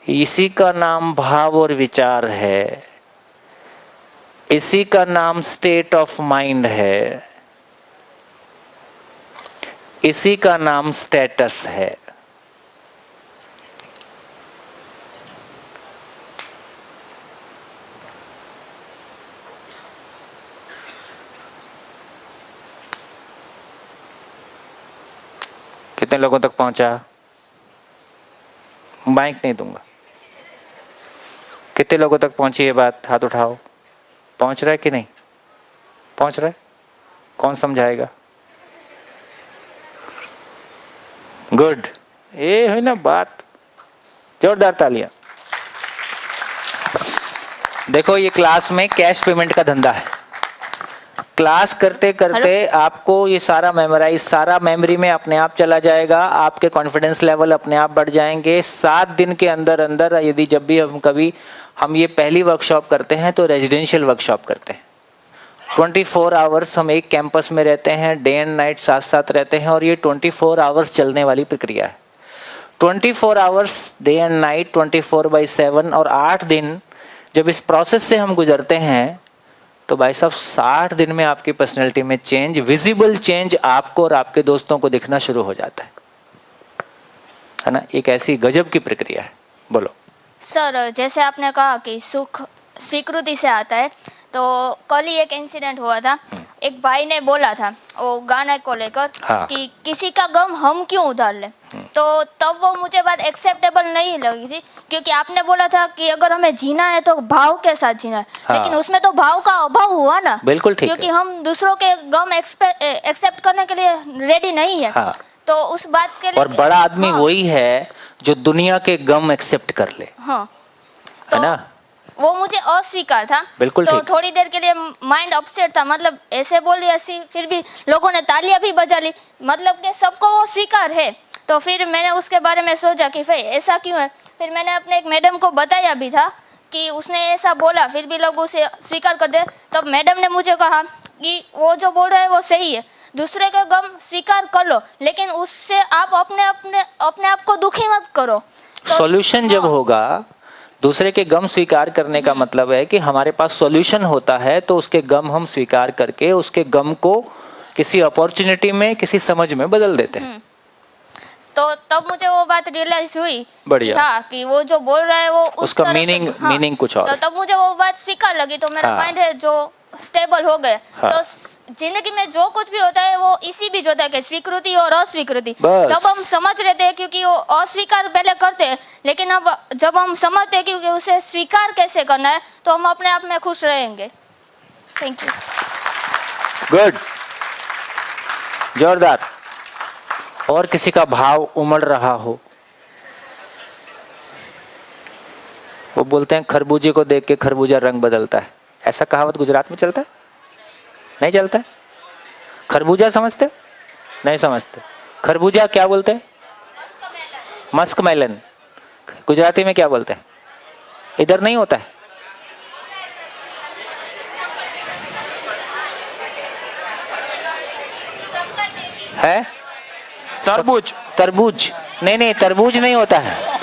इसी का नाम भाव और विचार है, इसी का नाम स्टेट ऑफ माइंड है, इसी का नाम स्टेटस है। कितने लोगों तक पहुंचा? माइक नहीं दूंगा। कितने लोगों तक पहुंची ये बात? हाथ उठाओ। पहुंच रहा है कि नहीं पहुंच रहा है? कौन समझाएगा? गुड, ये है ना बात। जोरदार तालियां। देखो, ये क्लास में कैश पेमेंट का धंधा है। क्लास करते करते आपको ये सारा मेमोराइज, सारा मेमोरी में अपने आप चला जाएगा, आपके कॉन्फिडेंस लेवल अपने आप बढ़ जाएंगे। 7 दिन के अंदर अंदर, यदि जब भी हम ये पहली वर्कशॉप करते हैं तो रेजिडेंशियल वर्कशॉप करते हैं। 24 आवर्स हम एक कैंपस में रहते हैं, डे एंड नाइट साथ साथ रहते हैं, और ये 24 आवर्स चलने वाली प्रक्रिया है। 24 आवर्स डे एंड नाइट, 24/7, और 8 दिन जब इस प्रोसेस से हम गुजरते हैं तो भाई साहब 60 दिन में आपकी पर्सनैलिटी में चेंज, विजिबल चेंज आपको और आपके दोस्तों को दिखना शुरू हो जाता है ना। एक ऐसी गजब की प्रक्रिया है। बोलो सर, जैसे आपने कहा कि सुख स्वीकृति से आता है, तो कल ही एक इंसिडेंट हुआ था। एक भाई ने बोला था वो गाने को लेकर, हाँ। कि किसी का गम हम क्यों उधार लें। तो तब वो मुझे बात एक्सेप्टेबल नहीं लगी थी, क्योंकि आपने बोला था कि अगर हमें जीना है तो भाव के साथ जीना है। हाँ। लेकिन उसमें तो भाव का अभाव हुआ ना। बिल्कुल ठीक है। क्योंकि हम दूसरों के गम एक्सेप्ट करने के लिए रेडी नहीं है। हाँ। तो उस बात के लिए, और बड़ा आदमी हाँ। वही है जो दुनिया के गम एक्सेप्ट कर ले, हाँ, है तो ना। वो मुझे अस्वीकार था। बिल्कुल तो ठीक। थोड़ी देर के लिए माइंड अपसेट था, मतलब ऐसे बोल दिया सी, फिर भी लोगों ने तालियां भी बजा ली, मतलब कि सबको वो स्वीकार है। तो फिर मैंने उसके बारे में सोचा कि भाई ऐसा क्यों है। फिर मैंने अपने एक मैडम को बताया भी था कि उसने ऐसा बोला, फिर भी लोग उसे स्वीकार कर दे। तब मैडम ने मुझे कहा कि वो जो बोल रहा है वो सही है, दूसरे का गम स्वीकार कर लो, लेकिन उससे आप अपने आप को दुखी मत करो। तो सॉल्यूशन जब होगा, दूसरे के गम स्वीकार करने का मतलब है कि हमारे पास सॉल्यूशन होता है, तो उसके गम हम स्वीकार करके उसके गम को किसी अपॉर्चुनिटी में, किसी समझ में बदल देते हैं। तो तब मुझे वो बात रियलाइज हुई, बढ़िया। हाँ, कि वो जो बोल रहा है वो उस उसका तरह से- मीनिंग कुछ और तो है। तब मुझे वो बात स्वीकार लगी, तो मेरा हाँ। माइंड है जो स्टेबल हो गया। हाँ। तो जिंदगी में जो कुछ भी होता है वो इसी बीच होता है कि स्वीकृति और अस्वीकृति। बस। जब हम समझ लेते हैं, क्योंकि वो अस्वीकार पहले करते हैं, लेकिन अब जब हम समझते हैं क्योंकि उसे स्वीकार कैसे करना है, तो हम अपने आप में खुश रहेंगे। Thank you. गुड, जोरदार। और किसी का भाव उमड़ रहा हो? वो बोलते हैं खरबूजे को देख के खरबूजा रंग बदलता है, ऐसा कहावत गुजरात में चलता है? नहीं चलता है? खरबूजा समझते? नहीं समझते। खरबूजा क्या बोलते हैं? Musk melon. गुजराती में क्या बोलते हैं? इधर नहीं होता है। है तरबूज। तरबूज नहीं, तरबूज नहीं होता है।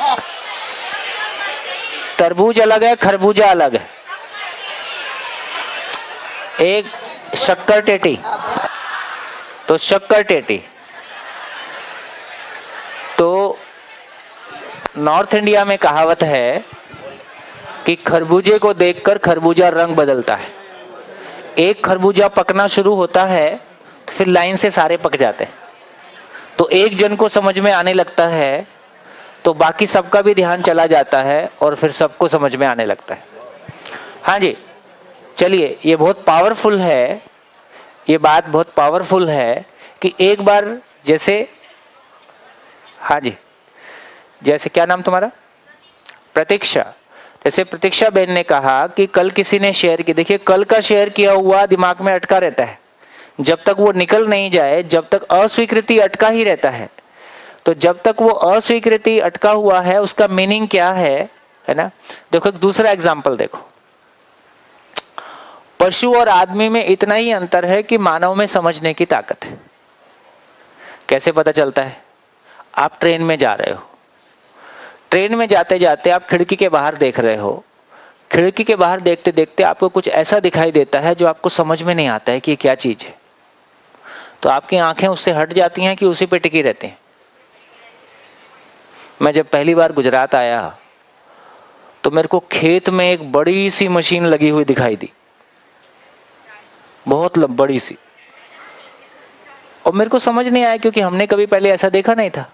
तरबूज अलग है, खरबूजा अलग है। एक शक्कर टेटी, तो शक्कर टेटी, तो नॉर्थ इंडिया में कहावत है कि खरबूजे को देखकर खरबूजा रंग बदलता है। एक खरबूजा पकना शुरू होता है तो फिर लाइन से सारे पक जाते हैं। तो एक जन को समझ में आने लगता है तो बाकी सबका भी ध्यान चला जाता है और फिर सबको समझ में आने लगता है। हाँ जी, चलिए, ये बहुत पावरफुल है, ये बात बहुत पावरफुल है कि एक बार जैसे, हाँ जी, जैसे क्या नाम तुम्हारा? प्रतीक्षा। जैसे प्रतीक्षा बहन ने कहा कि कल किसी ने शेयर किया, देखिए कल का शेयर किया हुआ दिमाग में अटका रहता है, जब तक वो निकल नहीं जाए, जब तक अस्वीकृति अटका ही रहता है। तो जब तक वो अस्वीकृति अटका हुआ है उसका मीनिंग क्या है ना? देखो एक दूसरा एग्जाम्पल देखो, पशु और आदमी में इतना ही अंतर है कि मानव में समझने की ताकत है। कैसे पता चलता है? आप ट्रेन में जा रहे हो, ट्रेन में जाते जाते आप खिड़की के बाहर देख रहे हो, खिड़की के बाहर देखते देखते आपको कुछ ऐसा दिखाई देता है जो आपको समझ में नहीं आता है कि ये क्या चीज है। तो आपकी आंखें उससे हट जाती हैं कि उसी पे टिकी रहती हैं। मैं जब पहली बार गुजरात आया तो मेरे को खेत में एक बड़ी सी मशीन लगी हुई दिखाई दी, बहुत बड़ी सी, और मेरे को समझ नहीं आया क्योंकि हमने कभी पहले ऐसा देखा नहीं था।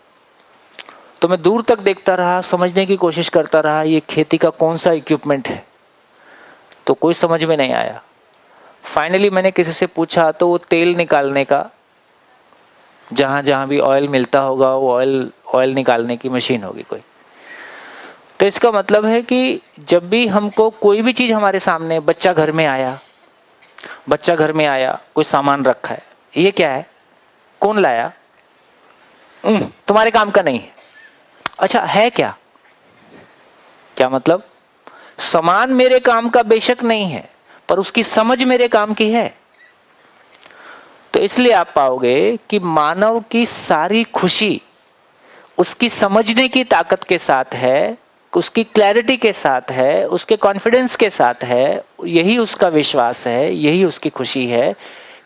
तो मैं दूर तक देखता रहा, समझने की कोशिश करता रहा ये खेती का कौन सा इक्विपमेंट है, तो कोई समझ में नहीं आया। फाइनली मैंने किसी से पूछा तो वो तेल निकालने का, जहां जहां भी ऑयल मिलता होगा वो ऑयल निकालने की मशीन होगी कोई। तो इसका मतलब है कि जब भी हमको कोई भी चीज हमारे सामने, बच्चा घर में आया, कोई सामान रखा है, ये क्या है, कौन लाया, तुम्हारे काम का नहीं है। अच्छा है क्या? क्या मतलब? सामान मेरे काम का बेशक नहीं है पर उसकी समझ मेरे काम की है। तो इसलिए आप पाओगे कि मानव की सारी खुशी उसकी समझने की ताकत के साथ है, उसकी क्लैरिटी के साथ है, उसके कॉन्फिडेंस के साथ है। यही उसका विश्वास है, यही उसकी खुशी है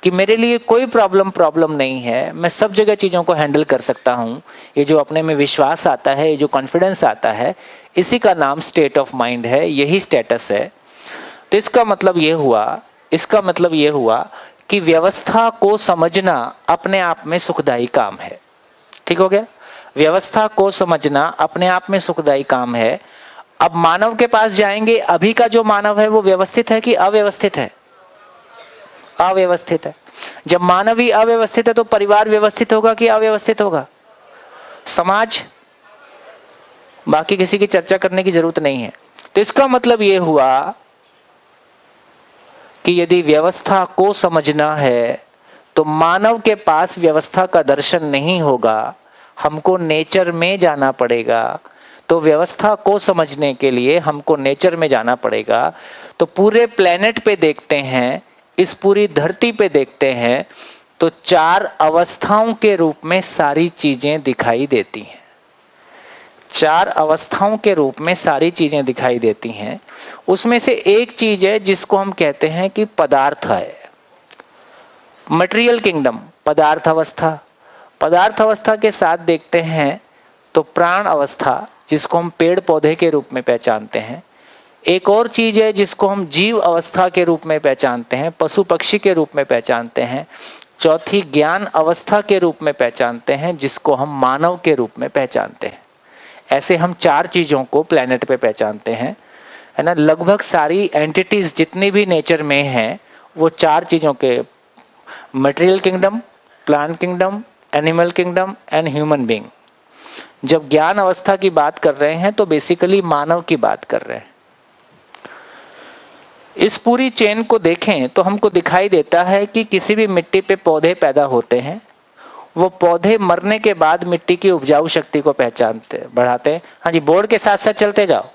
कि मेरे लिए कोई प्रॉब्लम नहीं है, मैं सब जगह चीज़ों को हैंडल कर सकता हूँ। ये जो अपने में विश्वास आता है, ये जो कॉन्फिडेंस आता है, इसी का नाम स्टेट ऑफ माइंड है, यही स्टेटस है। तो इसका मतलब ये हुआ कि व्यवस्था को समझना अपने आप में सुखदायी काम है। ठीक हो गया? व्यवस्था को समझना अपने आप में सुखदायी काम है। अब मानव के पास जाएंगे, अभी का जो मानव है वो व्यवस्थित है कि अव्यवस्थित है? अव्यवस्थित है। जब मानव ही अव्यवस्थित है तो परिवार व्यवस्थित होगा कि अव्यवस्थित होगा? समाज, बाकी किसी की चर्चा करने की जरूरत नहीं है। तो इसका मतलब यह हुआ कि यदि व्यवस्था को समझना है तो मानव के पास व्यवस्था का दर्शन नहीं होगा, हमको नेचर में जाना पड़ेगा। तो व्यवस्था को समझने के लिए हमको नेचर में जाना पड़ेगा। तो पूरे प्लेनेट पे देखते हैं, इस पूरी धरती पे देखते हैं तो 4 अवस्थाओं के रूप में सारी चीजें दिखाई देती हैं। 4 अवस्थाओं के रूप में सारी चीजें दिखाई देती हैं। उसमें से एक चीज है जिसको हम कहते हैं कि पदार्थ है, मटेरियल किंगडम, पदार्थ अवस्था। पदार्थ अवस्था के साथ देखते हैं तो प्राण अवस्था, जिसको हम पेड़ पौधे के रूप में पहचानते हैं। एक और चीज है जिसको हम जीव अवस्था के रूप में पहचानते हैं, पशु पक्षी के रूप में पहचानते हैं। चौथी ज्ञान अवस्था के रूप में पहचानते हैं, जिसको हम मानव के रूप में पहचानते हैं। ऐसे हम 4 चीजों को प्लेनेट पे पहचानते हैं, है ना। लगभग सारी एंटिटीज जितनी भी नेचर में हैं वो 4 चीजों के, material kingdom, plant kingdom, animal kingdom and human being. जब ज्ञान अवस्था की बात कर रहे हैं तो बेसिकली मानव की बात कर रहे हैं। इस पूरी चेन को देखें तो हमको दिखाई देता है कि किसी भी मिट्टी पे पौधे पैदा होते हैं, वो पौधे मरने के बाद मिट्टी की उपजाऊ शक्ति को बढ़ाते हैं। हाँ जी, बोर्ड के साथ साथ चलते जाओ।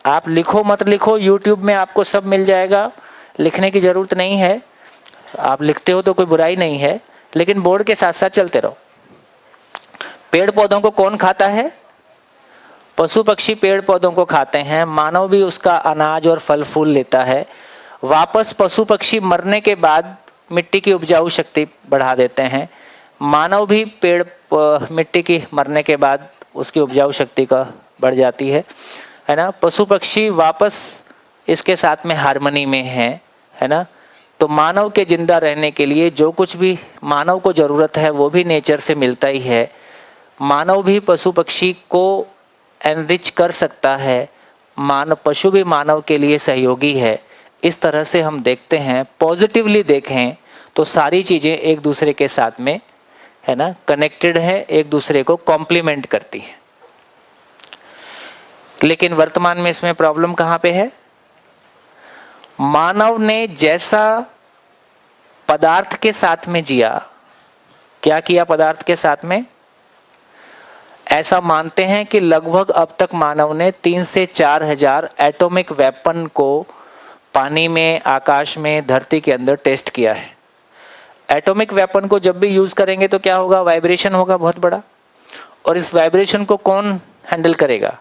आप लिखो मत लिखो, यूट्यूब में आपको सब मिल जाएगा, लिखने की जरूरत नहीं है। आप लिखते हो तो कोई बुराई नहीं है, लेकिन बोर्ड के साथ साथ चलते रहो। पेड़ पौधों को कौन खाता है? पशु पक्षी पेड़ पौधों को खाते हैं, मानव भी उसका अनाज और फल फूल लेता है। वापस पशु पक्षी मरने के बाद मिट्टी की उपजाऊ शक्ति बढ़ा देते हैं। मानव भी मिट्टी की मरने के बाद उसकी उपजाऊ शक्ति का बढ़ जाती है ना। पशु पक्षी वापस इसके साथ में हार्मनी में है ना। तो मानव के जिंदा रहने के लिए जो कुछ भी मानव को ज़रूरत है वो भी नेचर से मिलता ही है। मानव भी पशु पक्षी को एनरिच कर सकता है, पशु भी मानव के लिए सहयोगी है। इस तरह से हम देखते हैं, पॉजिटिवली देखें तो सारी चीज़ें एक दूसरे के साथ में है ना कनेक्टेड है, एक दूसरे को कॉम्प्लीमेंट करती है। लेकिन वर्तमान में इसमें प्रॉब्लम कहाँ पे है? मानव ने जैसा पदार्थ के साथ में जिया, क्या किया पदार्थ के साथ में? ऐसा मानते हैं कि लगभग अब तक मानव ने 3 से 4 हजार एटॉमिक वेपन को पानी में, आकाश में, धरती के अंदर टेस्ट किया है। एटॉमिक वेपन को जब भी यूज करेंगे तो क्या होगा? वाइब्रेशन होगा बहुत बड़ा। और इस वाइब्रेशन को कौन हैंडल करेगा?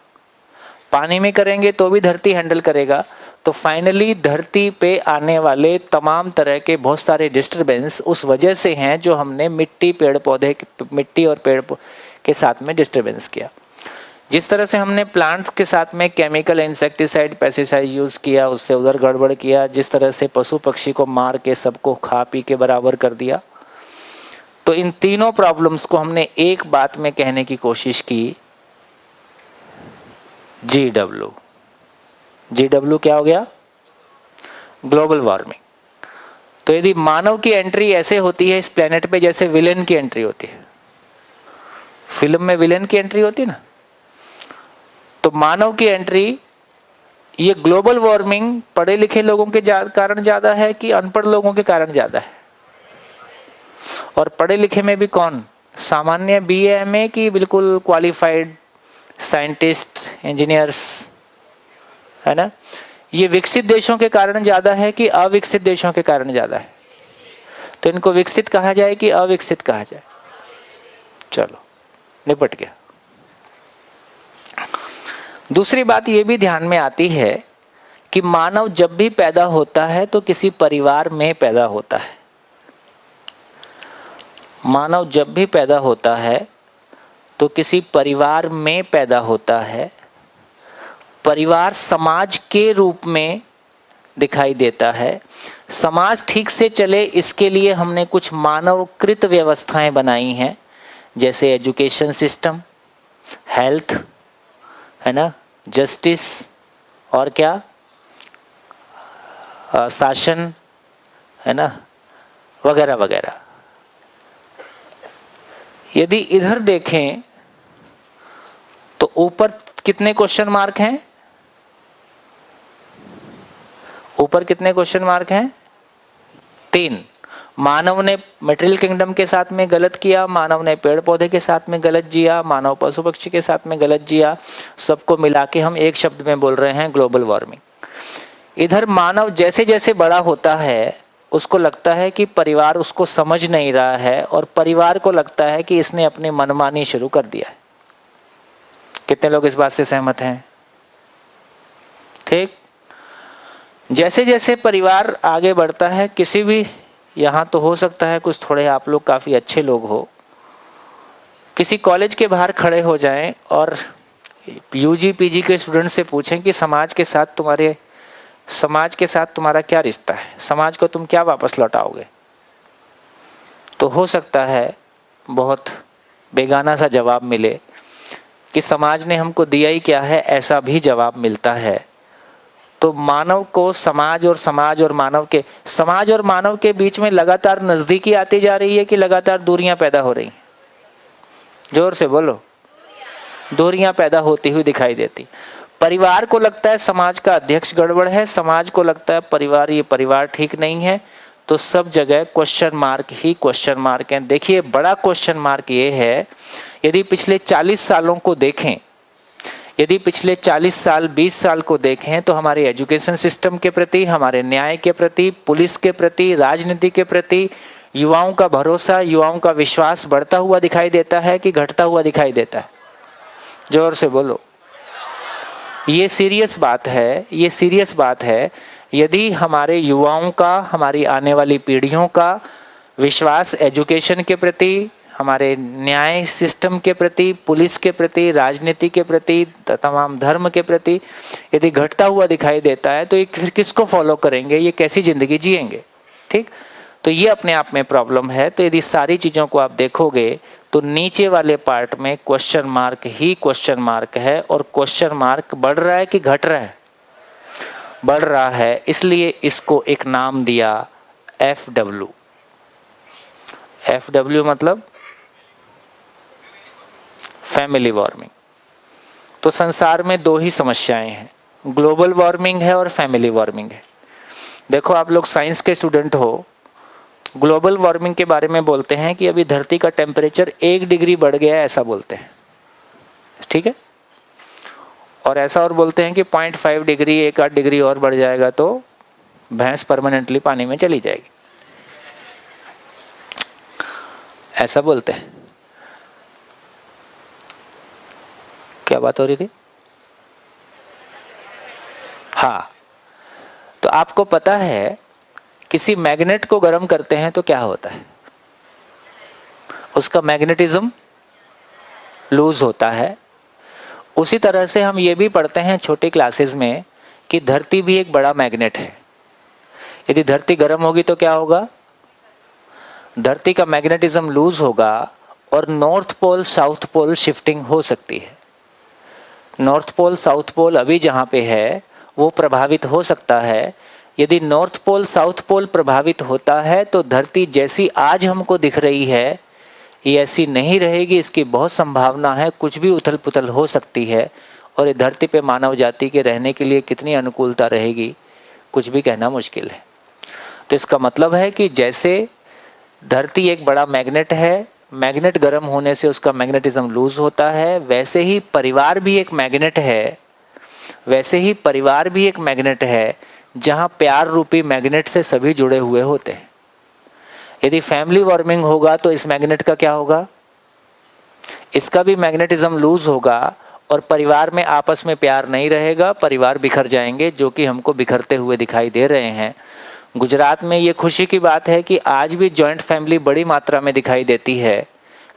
पानी में करेंगे तो भी धरती हैंडल करेगा। तो फाइनली धरती पे आने वाले तमाम तरह के बहुत सारे डिस्टरबेंस उस वजह से हैं जो हमने मिट्टी और पेड़ के साथ में डिस्टरबेंस किया। जिस तरह से हमने प्लांट्स के साथ में केमिकल, इंसेक्टिसाइड, पेस्टिसाइड यूज़ किया, उससे उधर गड़बड़ किया। जिस तरह से पशु पक्षी को मार के सबको खा पी के बराबर कर दिया। तो इन तीनों प्रॉब्लम्स को हमने एक बात में कहने की कोशिश की, GW क्या हो गया? Global warming. तो यदि मानव की एंट्री ऐसे होती है इस प्लेनेट पे जैसे विलेन की एंट्री होती है, फिल्म में विलेन की एंट्री होती है ना, तो मानव की एंट्री, ये ग्लोबल वार्मिंग पढ़े लिखे लोगों के कारण ज्यादा है कि अनपढ़ लोगों के कारण ज्यादा है? और पढ़े लिखे में भी कौन? सामान्य BA MA की बिल्कुल क्वालिफाइड साइंटिस्ट, इंजीनियर्स, है ना? ये विकसित देशों के कारण ज्यादा है कि अविकसित देशों के कारण ज्यादा है? तो इनको विकसित कहा जाए कि अविकसित कहा जाए? चलो, निपट गया। दूसरी बात ये भी ध्यान में आती है कि मानव जब भी पैदा होता है तो किसी परिवार में पैदा होता है। मानव जब भी पैदा होता है तो किसी परिवार में पैदा होता है। परिवार समाज के रूप में दिखाई देता है। समाज ठीक से चले इसके लिए हमने कुछ मानवकृत व्यवस्थाएं बनाई हैं, जैसे एजुकेशन सिस्टम, हेल्थ, है ना, जस्टिस, और क्या, शासन, है ना, वगैरह वगैरह। यदि इधर देखें तो ऊपर कितने क्वेश्चन मार्क हैं? ऊपर कितने क्वेश्चन मार्क हैं? 3। मानव ने मटेरियल किंगडम के साथ में गलत किया, मानव ने पेड़ पौधे के साथ में गलत जिया, मानव पशु पक्षी के साथ में गलत जिया। सबको मिला के हम एक शब्द में बोल रहे हैं, ग्लोबल वार्मिंग। इधर मानव जैसे जैसे बड़ा होता है उसको लगता है कि परिवार उसको समझ नहीं रहा है, और परिवार को लगता है कि इसने अपनी मनमानी शुरू कर दिया है। कितने लोग इस बात से सहमत हैं? ठीक। जैसे जैसे परिवार आगे बढ़ता है, किसी भी, यहाँ तो हो सकता है कुछ थोड़े आप लोग काफ़ी अच्छे लोग हो, किसी कॉलेज के बाहर खड़े हो जाएं और UG PG के स्टूडेंट से पूछें कि समाज के साथ तुम्हारा क्या रिश्ता है, समाज को तुम क्या वापस लौटाओगे, तो हो सकता है बहुत बेगाना सा जवाब मिले कि समाज ने हमको दिया ही क्या है, ऐसा भी जवाब मिलता है। तो मानव को समाज और मानव के बीच में लगातार नजदीकी आती जा रही है कि लगातार दूरियां पैदा हो रही हैं? जोर से बोलो। दूरियां पैदा होती हुई दिखाई देती। परिवार को लगता है समाज का अध्यक्ष गड़बड़ है, समाज को लगता है ये परिवार ठीक नहीं है। तो सब जगह क्वेश्चन मार्क ही क्वेश्चन मार्क हैं। देखिए, बड़ा क्वेश्चन मार्क ये है, यदि पिछले 40 सालों को देखें, यदि पिछले 40 साल 20 साल को देखें तो हमारे एजुकेशन सिस्टम के प्रति, हमारे न्याय के प्रति, पुलिस के प्रति, राजनीति के प्रति युवाओं का भरोसा, युवाओं का विश्वास बढ़ता हुआ दिखाई देता है कि घटता हुआ दिखाई देता है? जोर से बोलो। ये सीरियस बात है, ये सीरियस बात है। यदि हमारे युवाओं का, हमारी आने वाली पीढ़ियों का विश्वास एजुकेशन के प्रति, हमारे न्याय सिस्टम के प्रति, पुलिस के प्रति, राजनीति के प्रति, तमाम धर्म के प्रति यदि घटता हुआ दिखाई देता है तो ये फिर किसको फॉलो करेंगे, ये कैसी जिंदगी जिएंगे? ठीक, तो ये अपने आप में प्रॉब्लम है। तो यदि सारी चीज़ों को आप देखोगे तो नीचे वाले पार्ट में क्वेश्चन मार्क ही क्वेश्चन मार्क है, और क्वेश्चन मार्क बढ़ रहा है कि घट रहा है? बढ़ रहा है। इसलिए इसको एक नाम दिया FW। FW मतलब फैमिली वार्मिंग। तो संसार में दो ही समस्याएं हैं, ग्लोबल वार्मिंग है और फैमिली वार्मिंग है। देखो, आप लोग साइंस के स्टूडेंट हो, ग्लोबल वार्मिंग के बारे में बोलते हैं कि अभी धरती का टेम्परेचर 1 डिग्री बढ़ गया है, ऐसा बोलते हैं, ठीक है। और ऐसा और बोलते हैं कि 0.5 डिग्री, 1-8 डिग्री और बढ़ जाएगा तो भैंस परमानेंटली पानी में चली जाएगी, ऐसा बोलते हैं। क्या बात हो रही थी? हाँ, तो आपको पता है किसी मैग्नेट को गर्म करते हैं तो क्या होता है? उसका मैग्नेटिज्म लूज होता है। उसी तरह से हम ये भी पढ़ते हैं छोटी क्लासेस में कि धरती भी एक बड़ा मैग्नेट है। यदि धरती गर्म होगी तो क्या होगा? धरती का मैग्नेटिज्म लूज होगा और north pole south pole shifting हो सकती है। नॉर्थ पोल साउथ पोल अभी जहाँ पे है वो प्रभावित हो सकता है। यदि नॉर्थ पोल साउथ पोल प्रभावित होता है तो धरती जैसी आज हमको दिख रही है ये ऐसी नहीं रहेगी, इसकी बहुत संभावना है, कुछ भी उथल पुथल हो सकती है। और ये धरती पे मानव जाति के रहने के लिए कितनी अनुकूलता रहेगी, कुछ भी कहना मुश्किल है। तो इसका मतलब है कि जैसे धरती एक बड़ा मैग्नेट है, मैग्नेट गर्म होने से उसका मैग्नेटिज्म लूज होता है, वैसे ही परिवार भी एक मैग्नेट है, वैसे ही परिवार भी एक मैग्नेट है जहाँ प्यार रूपी मैग्नेट से सभी जुड़े हुए होते हैं। यदि फैमिली वार्मिंग होगा तो इस मैग्नेट का क्या होगा? इसका भी मैग्नेटिज्म लूज होगा और परिवार में आपस में प्यार नहीं रहेगा, परिवार बिखर जाएंगे, जो कि हमको बिखरते हुए दिखाई दे रहे हैं। गुजरात में ये खुशी की बात है कि आज भी जॉइंट फैमिली बड़ी मात्रा में दिखाई देती है।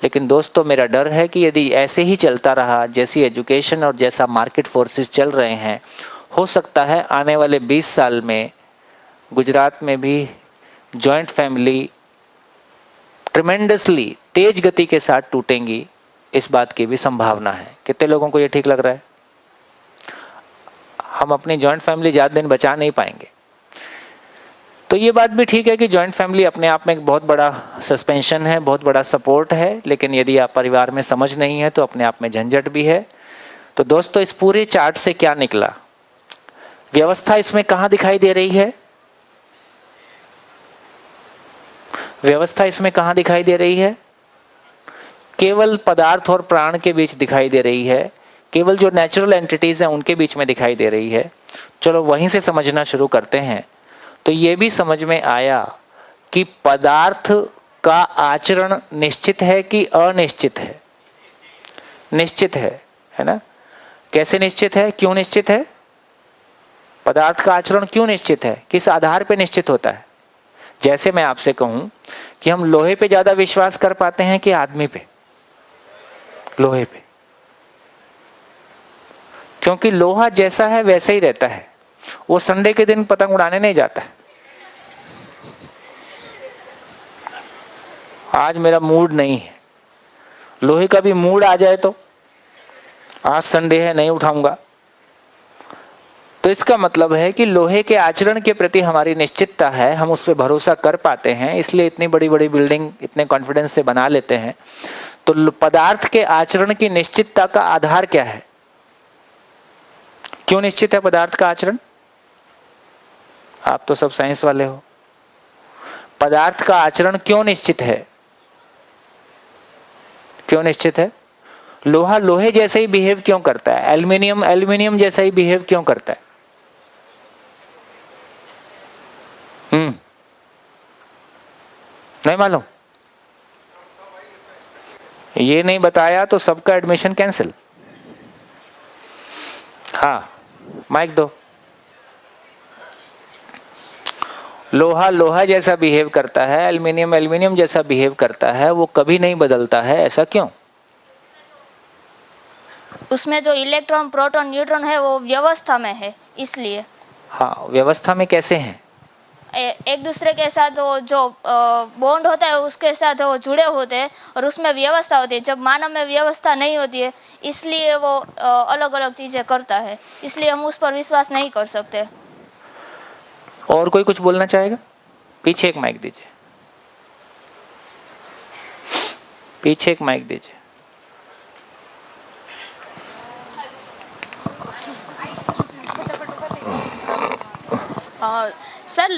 लेकिन दोस्तों, मेरा डर है कि यदि ऐसे ही चलता रहा, जैसी एजुकेशन और जैसा मार्केट फोर्सेस चल रहे हैं, हो सकता है आने वाले 20 साल में गुजरात में भी जॉइंट फैमिली ट्रिमेंडसली तेज गति के साथ टूटेंगी। इस बात की भी संभावना है। कितने लोगों को ये ठीक लग रहा है? हम अपनी जॉइंट फैमिली ज़्यादा दिन बचा नहीं पाएंगे। तो ये बात भी ठीक है कि जॉइंट फैमिली अपने आप में एक बहुत बड़ा सस्पेंशन है, बहुत बड़ा सपोर्ट है, लेकिन यदि आप परिवार में समझ नहीं है तो अपने आप में झंझट भी है। तो दोस्तों, इस पूरे चार्ट से क्या निकला? व्यवस्था इसमें कहाँ दिखाई दे रही है? व्यवस्था इसमें कहाँ दिखाई दे रही है? केवल पदार्थ और प्राण के बीच दिखाई दे रही है, केवल जो नेचुरल एंटिटीज हैं उनके बीच में दिखाई दे रही है। चलो वहीं से समझना शुरू करते हैं। तो ये भी समझ में आया कि पदार्थ का आचरण निश्चित है कि अनिश्चित है? निश्चित है ना? कैसे निश्चित है? क्यों निश्चित है? पदार्थ का आचरण क्यों निश्चित है? किस आधार पे निश्चित होता है? जैसे मैं आपसे कहूं कि हम लोहे पे ज्यादा विश्वास कर पाते हैं कि आदमी पे? लोहे पे, क्योंकि लोहा जैसा है वैसे ही रहता है। वो संडे के दिन पतंग उड़ाने नहीं जाता है। आज मेरा मूड नहीं है, लोहे का भी मूड आ जाए तो आज संडे है नहीं उठाऊंगा। तो इसका मतलब है कि लोहे के आचरण के प्रति हमारी निश्चितता है, हम उस पर भरोसा कर पाते हैं, इसलिए इतनी बड़ी बड़ी बिल्डिंग इतने कॉन्फिडेंस से बना लेते हैं। तो पदार्थ के आचरण की निश्चितता का आधार क्या है? क्यों निश्चित है पदार्थ का आचरण? आप तो सब साइंस वाले हो। पदार्थ का आचरण क्यों निश्चित है? क्यों निश्चित है? लोहा लोहे जैसे ही बिहेव क्यों करता है? एल्युमिनियम एल्युमिनियम जैसा ही बिहेव क्यों करता है? नहीं मालूम? ये नहीं बताया तो सबका एडमिशन कैंसिल। हाँ, माइक दो। लोहा लोहा जैसा बिहेव करता है, एल्युमिनियम एल्युमिनियम जैसा बिहेव करता है, वो कभी नहीं बदलता है, ऐसा क्यों? उसमें जो इलेक्ट्रॉन प्रोटॉन न्यूट्रॉन है वो व्यवस्था में है, इसलिए। हाँ, व्यवस्था में कैसे हैं? एक दूसरे के साथ वो जो बॉन्ड होता है उसके साथ वो जुड़े होते हैं और उसमें व्यवस्था होती है। जब मानव में व्यवस्था नहीं होती है इसलिए वो अलग अलग चीज़ें करता है, इसलिए हम उस पर विश्वास नहीं कर सकते। और कोई कुछ बोलना चाहेगा? पीछे एक माइक दीजिए, पीछे एक माइक दीजिए। सर,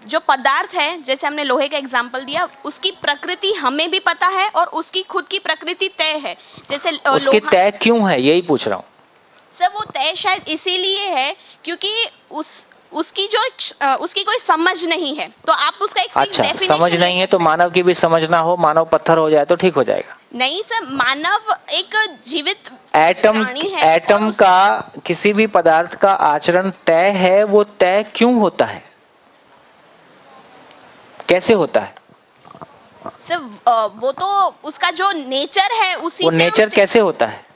जो पदार्थ है, जैसे हमने लोहे का एग्जाम्पल दिया, उसकी प्रकृति हमें भी पता है और उसकी खुद की प्रकृति तय है। जैसे उसकी तय क्यों है, यही पूछ रहा हूँ। सर, वो तय शायद इसीलिए है क्योंकि उसकी कोई समझ नहीं है, तो आप उसका एक फिक्स अच्छा, डेफिनेशन समझ नहीं है तो मानव की भी समझना हो, मानव पत्थर हो जाए तो ठीक हो जाएगा? नहीं सर, मानव एक जीवित एटम प्राणी है एटम और का किसी भी पदार्थ का आचरण तय है, वो तय क्यों होता है, कैसे होता है? सर, वो तो उसका जो नेचर है उसी वो से नेचर कैसे होता है?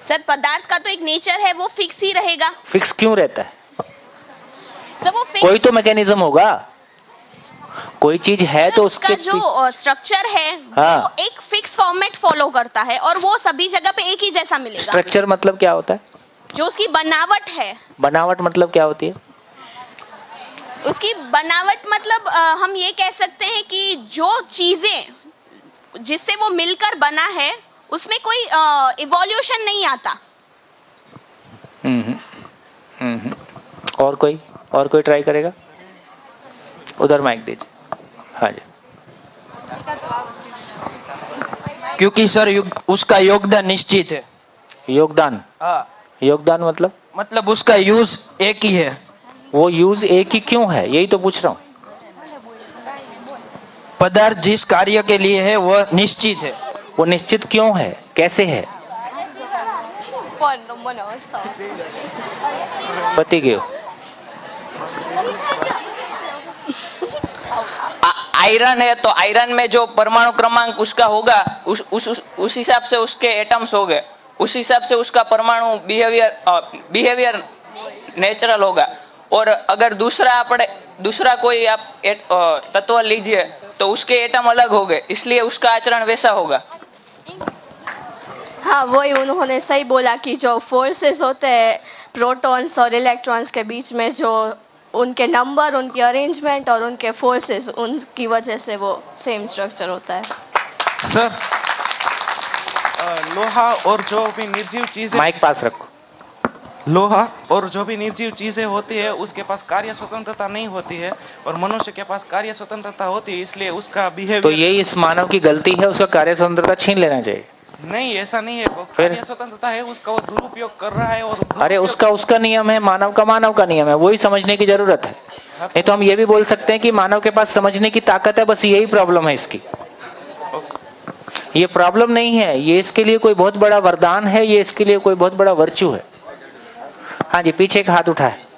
सर, पदार्थ का तो एक नेचर है, वो फिक्स ही रहेगा। फिक्स क्यों रहता है? सर, वो फिक्स कोई तो मैकेनिज्म होगा, कोई चीज है तो उसका उसके जो स्ट्रक्चर है हाँ। वो एक फिक्स फॉर्मेट फॉलो करता है और वो सभी जगह पे एक ही जैसा मिलेगा। स्ट्रक्चर मतलब क्या होता है? जो उसकी बनावट है, बनावट मतलब क्या होती है? उसकी बनावट मतलब हम ये कह सकते हैं कि जो चीजें जिससे वो मिलकर बना है उसमें कोई इवोल्यूशन नहीं आता। और कोई ट्राई करेगा? उधर माइक दीजिए। हाँ जी। क्योंकि सर उसका योगदान निश्चित है। योगदान? हाँ, योगदान मतलब उसका यूज एक ही है। वो यूज एक ही क्यों है, यही तो पूछ रहा हूँ। पदार्थ जिस कार्य के लिए है वह निश्चित है। वो निश्चित क्यों है, कैसे है? पति गयो। आयरन है तो आयरन में जो परमाणु क्रमांक उसका होगा उस हिसाब से उसके एटम्स होंगे, उस हिसाब से उसका परमाणु बिहेवियर नेचुरल होगा। और अगर दूसरा कोई आप तत्व लीजिए तो उसके एटम अलग होंगे, इसलिए उसका आचरण वैसा होगा। हाँ, वही उन्होंने सही बोला कि जो फोर्सेस होते हैं प्रोटॉन्स और इलेक्ट्रॉन्स के बीच में, जो उनके नंबर, उनकी अरेंजमेंट और उनके फोर्सेस, उनकी वजह से वो सेम स्ट्रक्चर होता है। सर, लोहा और जो भी निर्जीव चीजें, माइक पास रखो। लोहा और जो भी निर्जीव चीजें होती है उसके पास कार्य स्वतंत्रता नहीं होती है और मनुष्य के पास कार्य स्वतंत्रता होती है, इसलिए उसका बिहेवियर। तो यही इस मानव की गलती है, उसका कार्य स्वतंत्रता छीन लेना चाहिए। नहीं, ऐसा नहीं है, वो कार्य स्वतंत्रता है, उसका वो दुरुपयोग कर रहा है। और अरे उसका नियम है, मानव का नियम है, वही समझने की जरूरत है। नहीं तो हम ये भी बोल सकते हैं कि मानव के पास समझने की ताकत है, बस यही प्रॉब्लम है इसकी। ये प्रॉब्लम नहीं है, ये इसके लिए कोई बहुत बड़ा वरदान है, ये इसके लिए कोई बहुत बड़ा वर्च्यू है। हाँ जी, पीछे एक हाथ उठा है।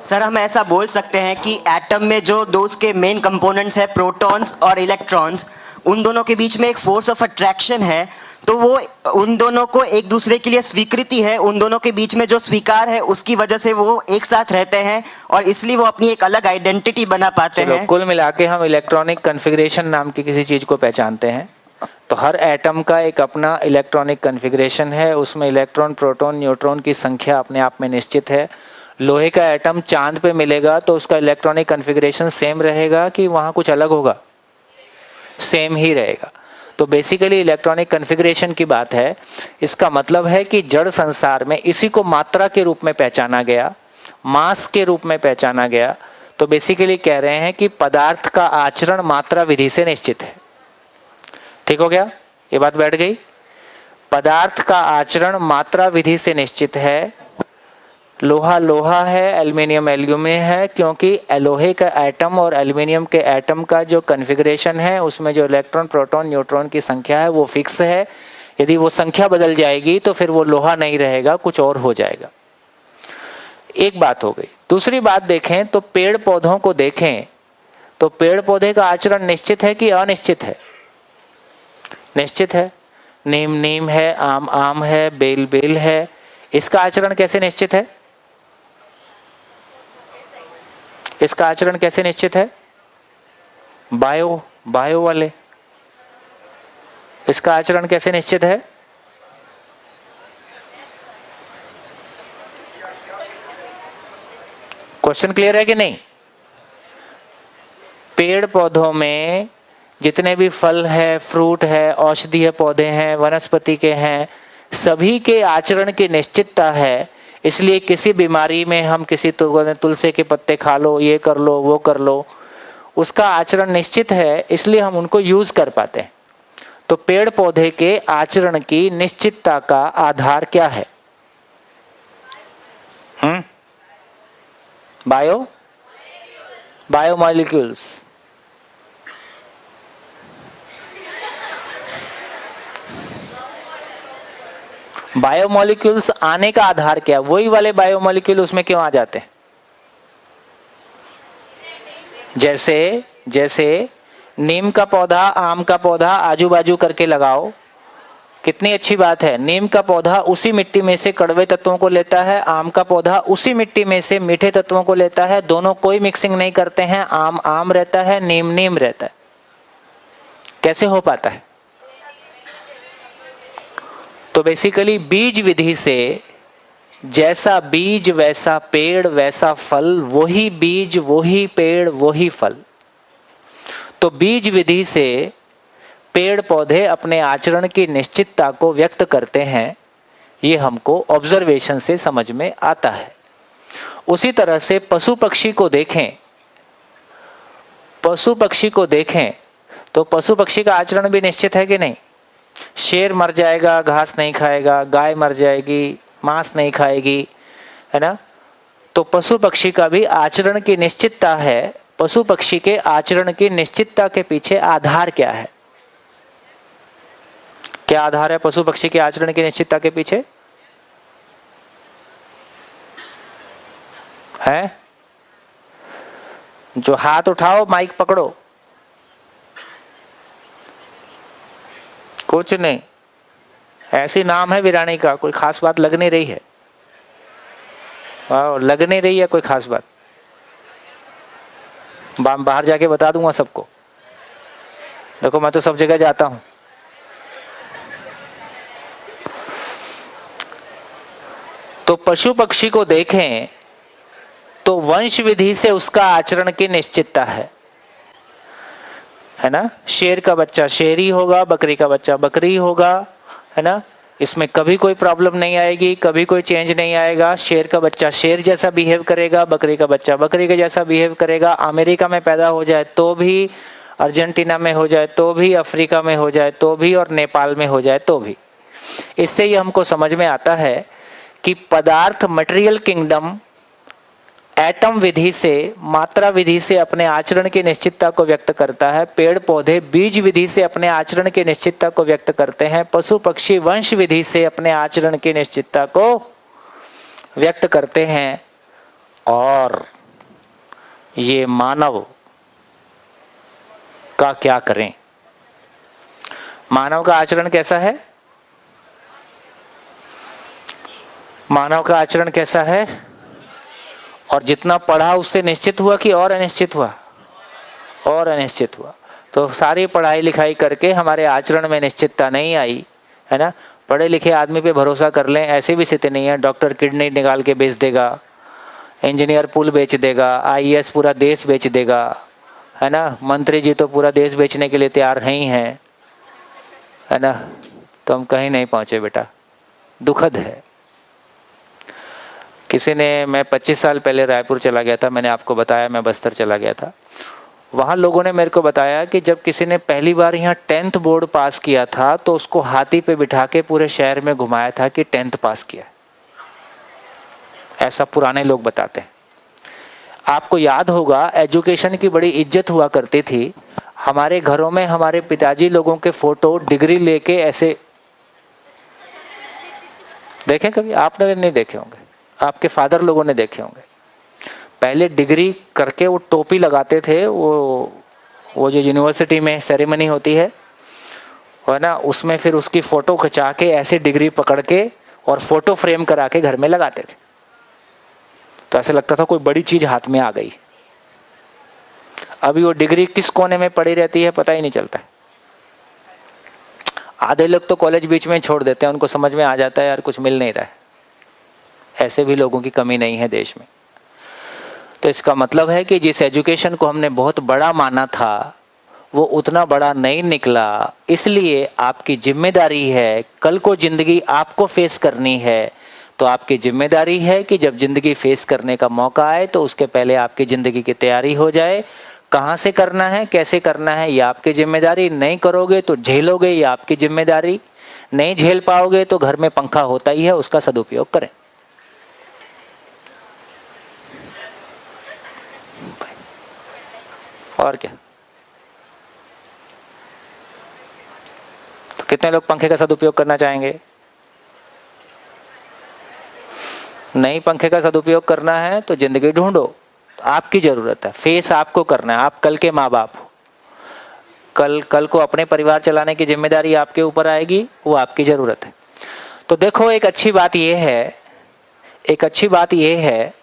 सर, हम ऐसा बोल सकते हैं कि एटम में जो दो उसके मेन कंपोनेंट्स है, प्रोटॉन्स और इलेक्ट्रॉन्स, उन दोनों के बीच में एक फोर्स ऑफ अट्रैक्शन है, तो वो उन दोनों को एक दूसरे के लिए स्वीकृति है, उन दोनों के बीच में जो स्वीकार है उसकी वजह से वो एक साथ रहते हैं और इसलिए वो अपनी एक अलग आइडेंटिटी बना पाते हैं। कुल मिला के हम इलेक्ट्रॉनिक कॉन्फ़िगरेशन नाम की किसी चीज को पहचानते हैं, तो हर एटम का एक अपना इलेक्ट्रॉनिक कॉन्फ़िगरेशन है, उसमें इलेक्ट्रॉन, प्रोटॉन, न्यूट्रॉन की संख्या अपने आप में निश्चित है। लोहे का एटम चांद पे मिलेगा तो उसका इलेक्ट्रॉनिक कॉन्फ़िगरेशन सेम रहेगा कि वहाँ कुछ अलग होगा? सेम ही रहेगा। तो बेसिकली इलेक्ट्रॉनिक कॉन्फ़िगरेशन की बात है। इसका मतलब है कि जड़ संसार में इसी को मात्रा के रूप में पहचाना गया, मास के रूप में पहचाना गया। तो बेसिकली कह रहे हैं कि पदार्थ का आचरण मात्रा विधि से निश्चित है। ठीक हो गया, ये बात बैठ गई। पदार्थ का आचरण मात्रा विधि से निश्चित है। लोहा लोहा है, एल्युमिनियम एल्युमिनियम है, क्योंकि लोहे का एटम और एल्युमिनियम के एटम का जो कॉन्फ़िगरेशन है उसमें जो इलेक्ट्रॉन, प्रोटॉन, न्यूट्रॉन की संख्या है वो फिक्स है। यदि वो संख्या बदल जाएगी तो फिर वो लोहा नहीं रहेगा, कुछ और हो जाएगा। एक बात हो गई। दूसरी बात देखें तो पेड़ पौधों को देखें तो पेड़ पौधे का आचरण निश्चित है कि अनिश्चित है? निश्चित है। नीम नीम है, आम आम है, बेल बेल है। इसका आचरण कैसे निश्चित है? इसका आचरण कैसे निश्चित है? बायो वाले। इसका आचरण कैसे निश्चित है? क्वेश्चन क्लियर है कि नहीं? पेड़ पौधों में जितने भी फल है, फ्रूट है, औषधीय पौधे हैं, वनस्पति के हैं, सभी के आचरण की निश्चितता है। इसलिए किसी बीमारी में हम किसी तुलसी के पत्ते खा लो, ये कर लो, वो कर लो, उसका आचरण निश्चित है, इसलिए हम उनको यूज कर पाते हैं। तो पेड़ पौधे के आचरण की निश्चितता का आधार क्या है? बायोमॉलिक्यूल्स। बायोमॉलिक्यूल्स आने का आधार क्या? वही वाले बायोमॉलिक्यूल उसमें क्यों आ जाते हैं? जैसे नीम का पौधा, आम का पौधा आजू बाजू करके लगाओ, कितनी अच्छी बात है। नीम का पौधा उसी मिट्टी में से कड़वे तत्वों को लेता है, आम का पौधा उसी मिट्टी में से मीठे तत्वों को लेता है, दोनों कोई मिक्सिंग नहीं करते हैं, आम आम रहता है, नीम नीम रहता है। कैसे हो पाता है? तो बेसिकली बीज विधि से जैसा बीज वैसा पेड़ वैसा फल, वही बीज वही पेड़ वही फल। तो बीज विधि से पेड़ पौधे अपने आचरण की निश्चितता को व्यक्त करते हैं, ये हमको ऑब्जर्वेशन से समझ में आता है। उसी तरह से पशु पक्षी को देखें, पशु पक्षी को देखें तो पशु पक्षी का आचरण भी निश्चित है कि नहीं? शेर मर जाएगा, घास नहीं खाएगा, गाय मर जाएगी, मांस नहीं खाएगी, है ना? तो पशु पक्षी का भी आचरण की निश्चितता है। पशु पक्षी के आचरण की निश्चितता के पीछे आधार क्या है? क्या आधार है पशु पक्षी के आचरण की निश्चितता के पीछे? है? जो हाथ उठाओ, माइक पकड़ो। कुछ नहीं, ऐसी नाम है वीरानी का, कोई खास बात लग नहीं रही है। लग नहीं रही है कोई खास बात। बाहर जाके बता दूंगा सबको। देखो मैं तो सब जगह जाता हूं। तो पशु पक्षी को देखें तो वंश विधि से उसका आचरण की निश्चितता है ना? शेर का बच्चा शेर ही होगा, बकरी का बच्चा बकरी होगा, है ना? इसमें कभी कोई प्रॉब्लम नहीं आएगी, कभी कोई चेंज नहीं आएगा। शेर का बच्चा शेर जैसा बिहेव करेगा, बकरी का बच्चा बकरी के जैसा बिहेव करेगा। अमेरिका में पैदा हो जाए तो भी, अर्जेंटीना में हो जाए तो भी, अफ्रीका में हो जाए तो भी, और नेपाल में हो जाए तो भी। इससे ये हमको समझ में आता है कि पदार्थ मटेरियल किंगडम एटम विधि से, मात्रा विधि से अपने आचरण की निश्चितता को व्यक्त करता है। पेड़ पौधे बीज विधि से अपने आचरण की निश्चितता को व्यक्त करते हैं। पशु पक्षी वंश विधि से अपने आचरण की निश्चितता को व्यक्त करते हैं। और ये मानव का क्या करें? मानव का आचरण कैसा है? मानव का आचरण कैसा है? और जितना पढ़ा उससे निश्चित हुआ कि और अनिश्चित हुआ? और अनिश्चित हुआ। तो सारी पढ़ाई लिखाई करके हमारे आचरण में निश्चितता नहीं आई, है ना? पढ़े लिखे आदमी पे भरोसा कर लें, ऐसी भी स्थिति नहीं है। डॉक्टर किडनी निकाल के बेच देगा, इंजीनियर पुल बेच देगा, आईएएस पूरा देश बेच देगा, है ना? मंत्री जी तो पूरा देश बेचने के लिए तैयार नहीं है ना? तो हम कहीं नहीं पहुंचे बेटा, दुखद है। किसी ने, मैं 25 साल पहले रायपुर चला गया था, मैंने आपको बताया, मैं बस्तर चला गया था। वहाँ लोगों ने मेरे को बताया कि जब किसी ने पहली बार यहाँ 10th बोर्ड पास किया था तो उसको हाथी पे बिठा के पूरे शहर में घुमाया था कि 10th पास किया। ऐसा पुराने लोग बताते हैं। आपको याद होगा एजुकेशन की बड़ी इज्जत हुआ करती थी। हमारे घरों में हमारे पिताजी लोगों के फोटो डिग्री लेके ऐसे देखे कभी? आपने नहीं देखे होंगे, आपके फादर लोगों ने देखे होंगे। पहले डिग्री करके वो टोपी लगाते थे, वो जो यूनिवर्सिटी में सेरेमनी होती है ना, उसमें फिर उसकी फोटो खिंचा के ऐसे डिग्री पकड़ के और फोटो फ्रेम करा के घर में लगाते थे। तो ऐसे लगता था कोई बड़ी चीज हाथ में आ गई। अभी वो डिग्री किस कोने में पड़ी रहती है पता ही नहीं चलता है। आधे लोग तो कॉलेज बीच में छोड़ देते हैं, उनको समझ में आ जाता है यार कुछ मिल नहीं रहा है। ऐसे भी लोगों की कमी नहीं है देश में। तो इसका मतलब है कि जिस एजुकेशन को हमने बहुत बड़ा माना था वो उतना बड़ा नहीं निकला। इसलिए आपकी जिम्मेदारी है, कल को जिंदगी आपको फेस करनी है, तो आपकी जिम्मेदारी है कि जब जिंदगी फेस करने का मौका आए तो उसके पहले आपकी जिंदगी की तैयारी हो जाए। कहाँ से करना है, कैसे करना है, ये आपकी जिम्मेदारी। नहीं करोगे तो झेलोगे, ये आपकी जिम्मेदारी। नहीं झेल पाओगे तो घर में पंखा होता ही है, उसका सदुपयोग करें। और क्या? तो कितने लोग पंखे का सदुपयोग करना चाहेंगे? नहीं पंखे का सदुपयोग करना है तो जिंदगी ढूंढो। आपकी जरूरत है, फेस आपको करना है। आप कल के माँ बाप हो, कल को अपने परिवार चलाने की जिम्मेदारी आपके ऊपर आएगी, वो आपकी जरूरत है। तो देखो एक अच्छी बात यह है,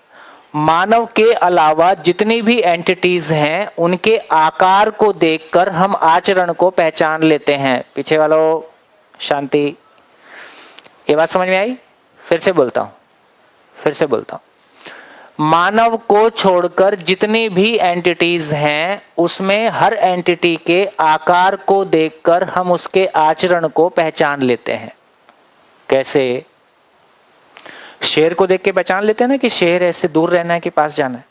मानव के अलावा जितनी भी एंटिटीज हैं उनके आकार को देखकर हम आचरण को पहचान लेते हैं। पीछे वालों शांति, ये बात समझ में आई? फिर से बोलता हूं, मानव को छोड़कर जितनी भी एंटिटीज हैं उसमें हर एंटिटी के आकार को देखकर हम उसके आचरण को पहचान लेते हैं। कैसे? शेर को देख के पहचान लेते हैं ना कि शेर ऐसे दूर रहना है कि पास जाना है।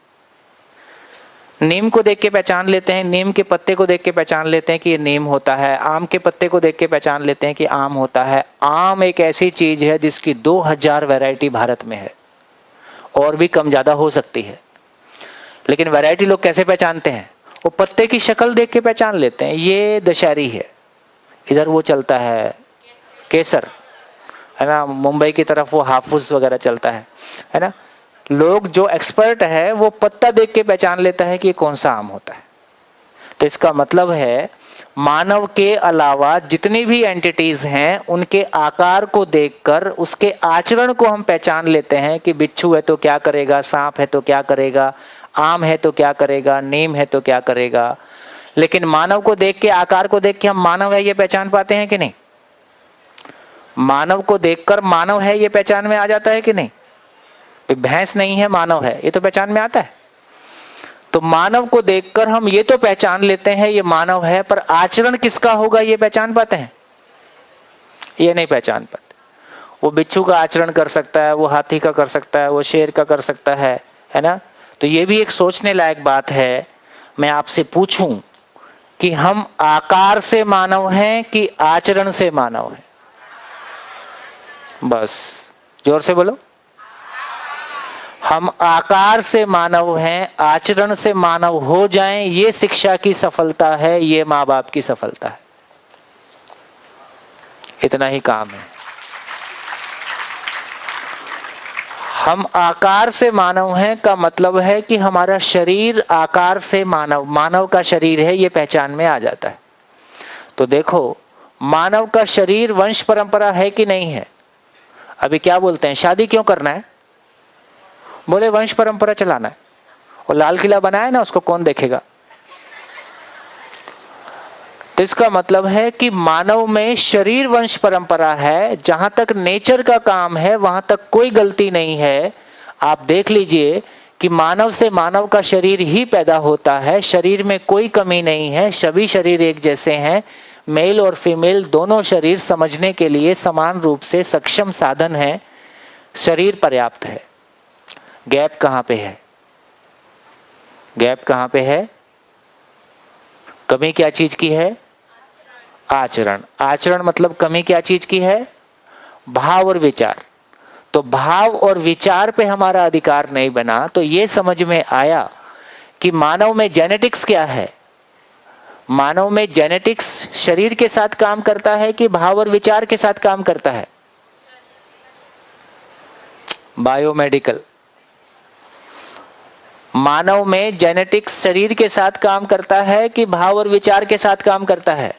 नीम को देख के पहचान लेते हैं, नीम के पत्ते को देख के पहचान लेते हैं कि ये नीम होता है। आम के पत्ते को देख के पहचान लेते हैं कि आम होता है। आम एक ऐसी चीज है जिसकी 2000 वैरायटी भारत में है, और भी कम ज्यादा हो सकती है। लेकिन वैरायटी लोग कैसे पहचानते हैं? वो पत्ते की शक्ल देख के पहचान लेते हैं, ये दशहरी है। इधर वो चलता है केसर, है ना, मुंबई की तरफ वो हाफूज वगैरह चलता है ना। लोग जो एक्सपर्ट है वो पत्ता देख के पहचान लेता है कि ये कौन सा आम होता है। तो इसका मतलब है मानव के अलावा जितनी भी एंटिटीज हैं उनके आकार को देखकर उसके आचरण को हम पहचान लेते हैं कि बिच्छू है तो क्या करेगा, सांप है तो क्या करेगा, आम है तो क्या करेगा, नीम है तो क्या करेगा। लेकिन मानव को देख के, आकार को देख के हम मानव है ये पहचान पाते हैं कि नहीं? मानव को देखकर मानव है ये पहचान में आ जाता है कि नहीं? भैंस नहीं है मानव है, ये तो पहचान में आता है। तो मानव को देखकर हम ये तो पहचान लेते हैं ये मानव है, पर आचरण किसका होगा ये पहचान पाते हैं? ये नहीं पहचान पाते। वो बिच्छू का आचरण कर सकता है, वो हाथी का कर सकता है, वो शेर का कर सकता है ना। तो ये भी एक सोचने लायक बात है। मैं आपसे पूछूं कि हम आकार से मानव हैं कि आचरण से मानव हैं? बस जोर से बोलो। हम आकार से मानव हैं, आचरण से मानव हो जाएं, ये शिक्षा की सफलता है, ये माँ बाप की सफलता है। इतना ही काम है। हम आकार से मानव हैं का मतलब है कि हमारा शरीर आकार से मानव का शरीर है, ये पहचान में आ जाता है। तो देखो मानव का शरीर वंश परंपरा है कि नहीं है? अभी क्या बोलते हैं, शादी क्यों करना है? बोले वंश परंपरा चलाना है। और लाल किला बनाया ना, उसको कौन देखेगा? तो इसका मतलब है कि मानव में शरीर वंश परंपरा है। जहां तक नेचर का काम है वहां तक कोई गलती नहीं है। आप देख लीजिए कि मानव से मानव का शरीर ही पैदा होता है, शरीर में कोई कमी नहीं है, सभी शरीर एक जैसे हैं। मेल और फीमेल दोनों शरीर समझने के लिए समान रूप से सक्षम साधन है, शरीर पर्याप्त है। गैप कहां पे है? गैप कहां पे है? कमी क्या चीज की है? आचरण। आचरण मतलब कमी क्या चीज की है? भाव और विचार। तो भाव और विचार पे हमारा अधिकार नहीं बना। तो ये समझ में आया कि मानव में जेनेटिक्स क्या है। मानव में जेनेटिक्स शरीर के साथ काम करता है कि भाव और विचार के साथ काम करता है? बायोमेडिकल। मानव में जेनेटिक्स शरीर के साथ काम करता है कि भाव और विचार के साथ काम करता है?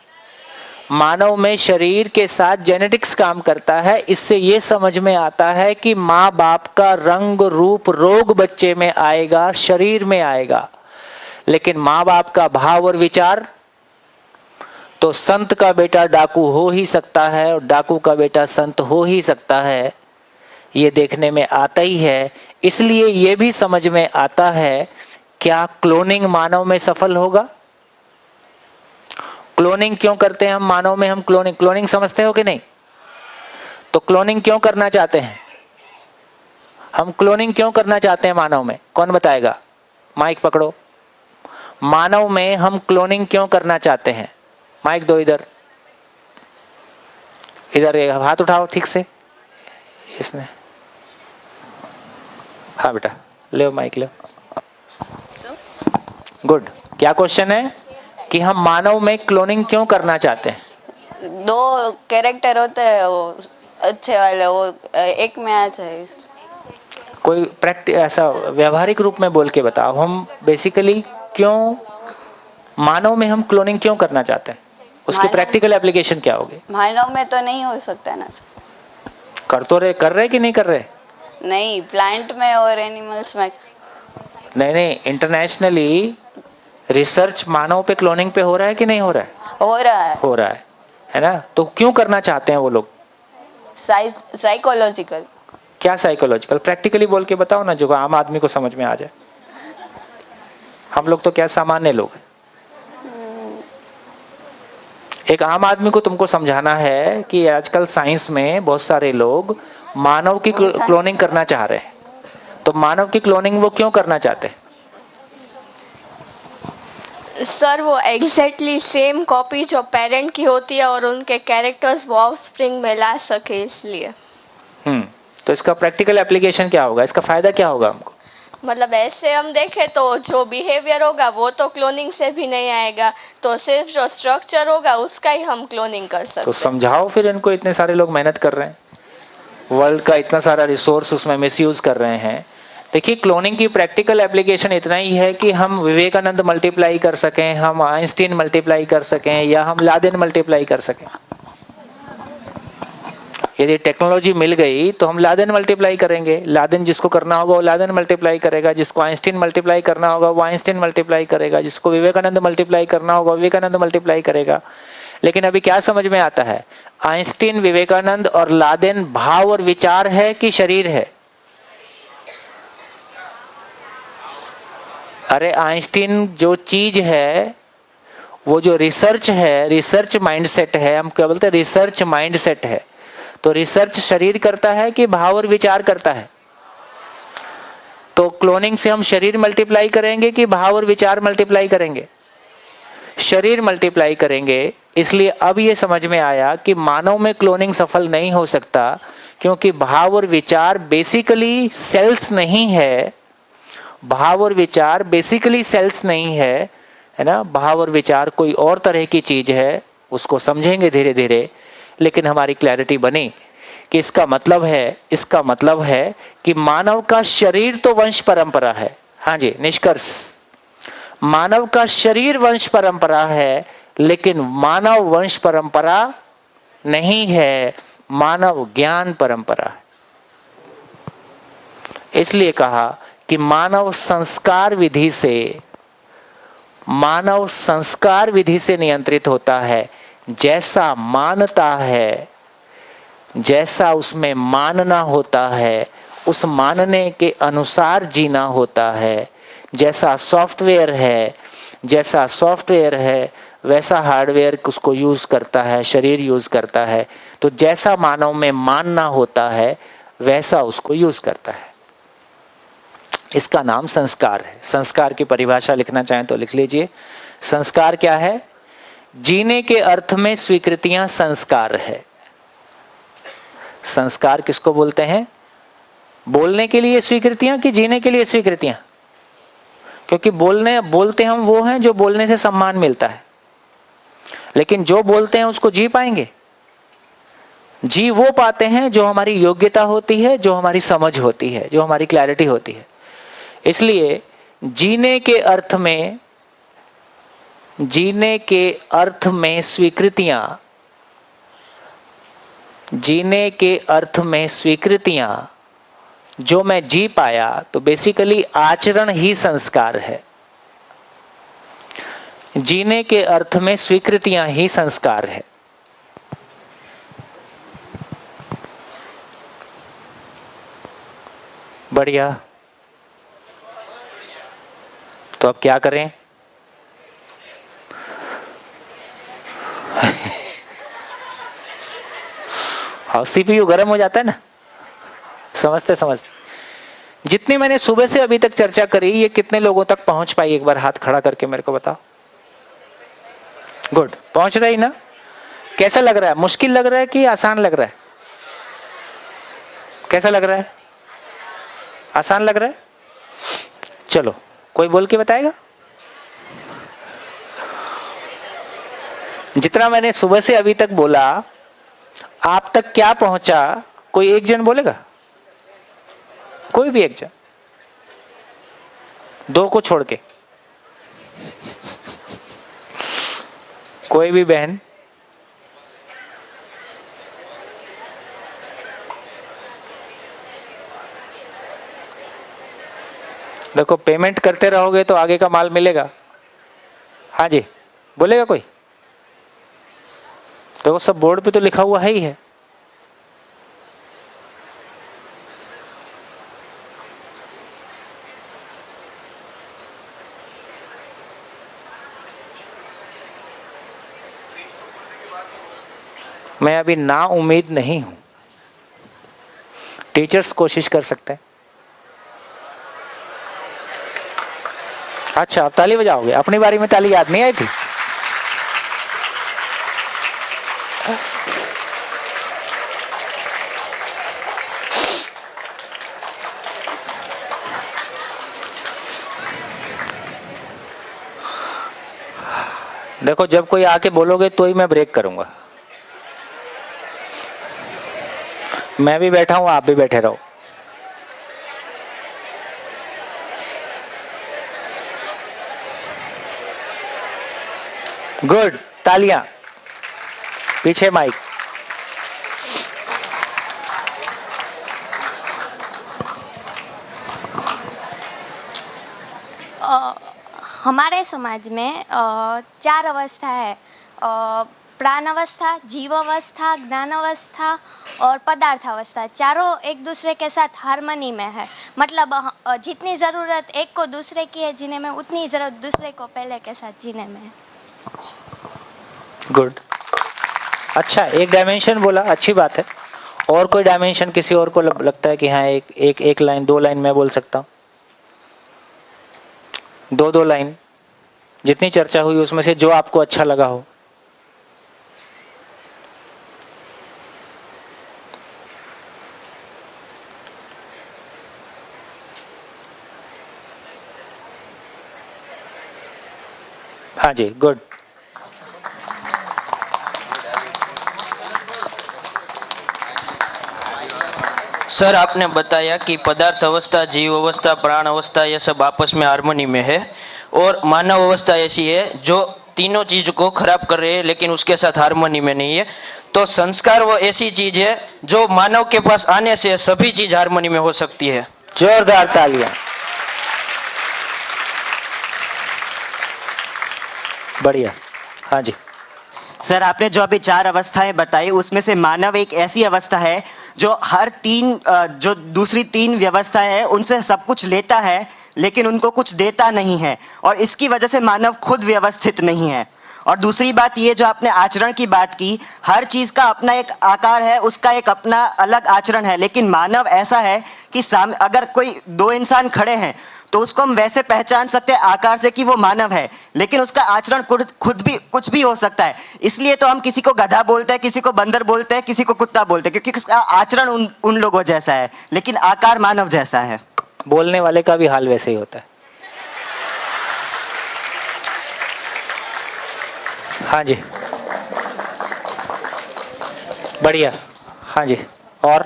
मानव में शरीर के साथ जेनेटिक्स काम करता है। इससे यह समझ में आता है कि माँ बाप का रंग रूप रोग बच्चे में आएगा, शरीर में आएगा, लेकिन माँ बाप का भाव और विचार, तो संत का बेटा डाकू हो ही सकता है और डाकू का बेटा संत हो ही सकता है, ये देखने में आता ही है। इसलिए ये भी समझ में आता है, क्या क्लोनिंग मानव में सफल होगा? क्लोनिंग क्यों करते हैं हम मानव में? हम क्लोनिंग समझते हो कि नहीं? तो क्लोनिंग क्यों करना चाहते हैं हम? क्लोनिंग क्यों करना चाहते हैं मानव में? कौन बताएगा? माइक पकड़ो। मानव में हम क्लोनिंग क्यों करना चाहते हैं? माइक दो इधर, हाथ उठाओ ठीक से। इसने, हाँ बेटा ले माइक ले। गुड। क्या क्वेश्चन है कि हम मानव में क्लोनिंग क्यों करना चाहते हैं? दो कैरेक्टर होते हैं वो अच्छे वाले, वो एक में आ जाए। कोई ऐसा व्यवहारिक रूप में बोल के बताओ, हम बेसिकली क्यों मानव में हम क्लोनिंग क्यों करना चाहते हैं? उसकी प्रैक्टिकल एप्लीकेशन क्या होगी? मानव में तो नहीं हो सकता ना सर। कर रहे कि नहीं कर रहे? नहीं, प्लांट में और एनिमल्स में। नहीं, इंटरनेशनली रिसर्च मानव पे क्लोनिंग पे हो रहा है कि नहीं हो रहा है? हो रहा है ना? तो क्यों करना चाहते हैं वो लोग? साइकोलॉजिकल। क्या साइकोलॉजिकल? प्रैक्टिकली बोल के बताओ ना, जो आम आदमी को समझ में आ जाए। हम लोग तो क्या सामान्य लोग हैं। एक आम आदमी को तुमको समझाना है कि आजकल साइंस में बहुत सारे लोग मानव की क्लोनिंग करना चाह रहे हैं, तो मानव की क्लोनिंग वो क्यों करना चाहते हैं? सर वो एग्जैक्टली सेम कॉपी जो पेरेंट की होती है और उनके कैरेक्टर्स वो ऑफस्प्रिंग में ला सके, इसलिए। तो इसका प्रैक्टिकल एप्लीकेशन क्या होगा? इसका फायदा क्या होगा हमको? मतलब ऐसे हम देखें तो जो बिहेवियर होगा वो तो क्लोनिंग से भी नहीं आएगा, तो सिर्फ जो स्ट्रक्चर होगा उसका ही हम क्लोनिंग कर सकते हैं। तो समझाओ फिर इनको, इतने सारे लोग मेहनत कर रहे हैं, वर्ल्ड का इतना सारा रिसोर्स उसमें मिसयूज कर रहे हैं। देखिए, क्लोनिंग की प्रैक्टिकल एप्लीकेशन इतना ही है कि हम विवेकानंद मल्टीप्लाई कर सकें, हम आइंस्टीन मल्टीप्लाई कर सकें, या हम लादेन मल्टीप्लाई कर सकें। यदि टेक्नोलॉजी मिल गई तो हम लादेन मल्टीप्लाई करेंगे। लादेन जिसको करना होगा वो लादेन मल्टीप्लाई करेगा, जिसको आइंस्टीन मल्टीप्लाई करना होगा वो आइंस्टीन मल्टीप्लाई करेगा, जिसको विवेकानंद मल्टीप्लाई करना होगा विवेकानंद मल्टीप्लाई करेगा। लेकिन अभी क्या समझ में आता है? आइंस्टीन, विवेकानंद और लादेन भाव और विचार है कि शरीर है? अरे आइंस्टीन जो चीज है, वो जो रिसर्च है, रिसर्च माइंडसेट है, हम क्या बोलते हैं? रिसर्च माइंडसेट है। तो रिसर्च शरीर करता है कि भाव और विचार करता है? तो क्लोनिंग से हम शरीर मल्टीप्लाई करेंगे कि भाव और विचार मल्टीप्लाई करेंगे? शरीर मल्टीप्लाई करेंगे। इसलिए अब ये समझ में आया कि मानव में क्लोनिंग सफल नहीं हो सकता, क्योंकि भाव और विचार बेसिकली सेल्स नहीं है। भाव और विचार बेसिकली सेल्स नहीं है ना? भाव और विचार कोई और तरह की चीज है, उसको समझेंगे धीरे धीरे। लेकिन हमारी क्लैरिटी बनी कि इसका मतलब है कि मानव का शरीर तो वंश परंपरा है। हाँ जी, निष्कर्ष, मानव का शरीर वंश परंपरा है, लेकिन मानव वंश परंपरा नहीं है, मानव ज्ञान परंपरा है। इसलिए कहा कि मानव संस्कार विधि से नियंत्रित होता है। जैसा मानता है, जैसा उसमें मानना होता है, उस मानने के अनुसार जीना होता है। जैसा सॉफ्टवेयर है वैसा हार्डवेयर उसको यूज करता है, शरीर यूज करता है। तो जैसा मानव में मानना होता है वैसा उसको यूज करता है। इसका नाम संस्कार है। संस्कार की परिभाषा लिखना चाहें तो लिख लीजिए। संस्कार क्या है? जीने के अर्थ में स्वीकृतियां संस्कार है। संस्कार किसको बोलते हैं? बोलने के लिए स्वीकृतियां कि जीने के लिए स्वीकृतियां? क्योंकि बोलते हम वो हैं जो बोलने से सम्मान मिलता है, लेकिन जो बोलते हैं उसको जी पाएंगे? जी वो पाते हैं जो हमारी योग्यता होती है, जो हमारी समझ होती है, जो हमारी क्लैरिटी होती है। इसलिए जीने के अर्थ में स्वीकृतियां जो मैं जी पाया, तो बेसिकली आचरण ही संस्कार है। जीने के अर्थ में स्वीकृतियां ही संस्कार है। बढ़िया। तो अब क्या करें? हाँ, सीपीयू गर्म हो जाता है ना समझते समझते। जितनी मैंने सुबह से अभी तक चर्चा करी, ये कितने लोगों तक पहुंच पाई? एक बार हाथ खड़ा करके मेरे को बताओ। गुड, पहुंच रही ना? कैसा लग रहा है? मुश्किल लग रहा है कि आसान लग रहा है? कैसा लग रहा है? आसान लग रहा है? चलो, कोई बोल के बताएगा? जितना मैंने सुबह से अभी तक बोला, आप तक क्या पहुंचा? कोई एक जन बोलेगा? कोई भी एक जन, दो को छोड़ के, कोई भी बहन? देखो, पेमेंट करते रहोगे तो आगे का माल मिलेगा। हाँ जी, बोलेगा कोई? देखो, सब बोर्ड पे तो लिखा हुआ है ही है। मैं अभी ना उम्मीद नहीं हूं। टीचर्स कोशिश कर सकते हैं। अच्छा, आप ताली बजाओगे? अपनी बारी में ताली याद नहीं आई थी? देखो, जब कोई आके बोलोगे तो ही मैं ब्रेक करूंगा। मैं भी बैठा हूं, आप भी बैठे रहो। गुड, तालियां। पीछे माइक। हमारे समाज में 4 अवस्था है। प्राण अवस्था, जीव अवस्था, ज्ञान अवस्था और पदार्थ अवस्था। चारों एक दूसरे के साथ हार्मनी में है। मतलब जितनी ज़रूरत एक को दूसरे की है जीने में, उतनी ज़रूरत दूसरे को पहले के साथ जीने में है। गुड, अच्छा, एक डायमेंशन बोला, अच्छी बात है। और कोई डायमेंशन किसी और को लगता है कि हाँ, एक लाइन, 2 लाइन मैं बोल सकता हूँ? 2 लाइन, जितनी चर्चा हुई उसमें से जो आपको अच्छा लगा हो। हाँ जी, गुड। सर, आपने बताया कि पदार्थ अवस्था, जीव अवस्था, प्राण अवस्था ये सब आपस में हार्मनी में है, और मानव अवस्था ऐसी है जो तीनों चीज को खराब कर रही है लेकिन उसके साथ हार्मनी में नहीं है। तो संस्कार वो ऐसी चीज है जो मानव के पास आने से सभी चीज हार्मनी में हो सकती है। जोरदार तालियां। बढ़िया। हाँ जी सर, आपने जो अभी 4 अवस्थाएं बताई, उसमें से मानव एक ऐसी अवस्था है जो जो दूसरी 3 व्यवस्थाएं हैं उनसे सब कुछ लेता है लेकिन उनको कुछ देता नहीं है, और इसकी वजह से मानव खुद व्यवस्थित नहीं है। और दूसरी बात ये जो आपने आचरण की बात की, हर चीज़ का अपना एक आकार है, उसका एक अपना अलग आचरण है, लेकिन मानव ऐसा है कि अगर कोई 2 इंसान खड़े हैं तो उसको हम वैसे पहचान सकते हैं आकार से कि वो मानव है, लेकिन उसका आचरण खुद भी कुछ भी हो सकता है। इसलिए तो हम किसी को गधा बोलते हैं, किसी को बंदर बोलते हैं, किसी को कुत्ता बोलते हैं, क्योंकि उसका आचरण उन लोगों जैसा है लेकिन आकार मानव जैसा है। बोलने वाले का भी हाल वैसे ही होता है। हाँ जी, बढ़िया। हाँ जी, और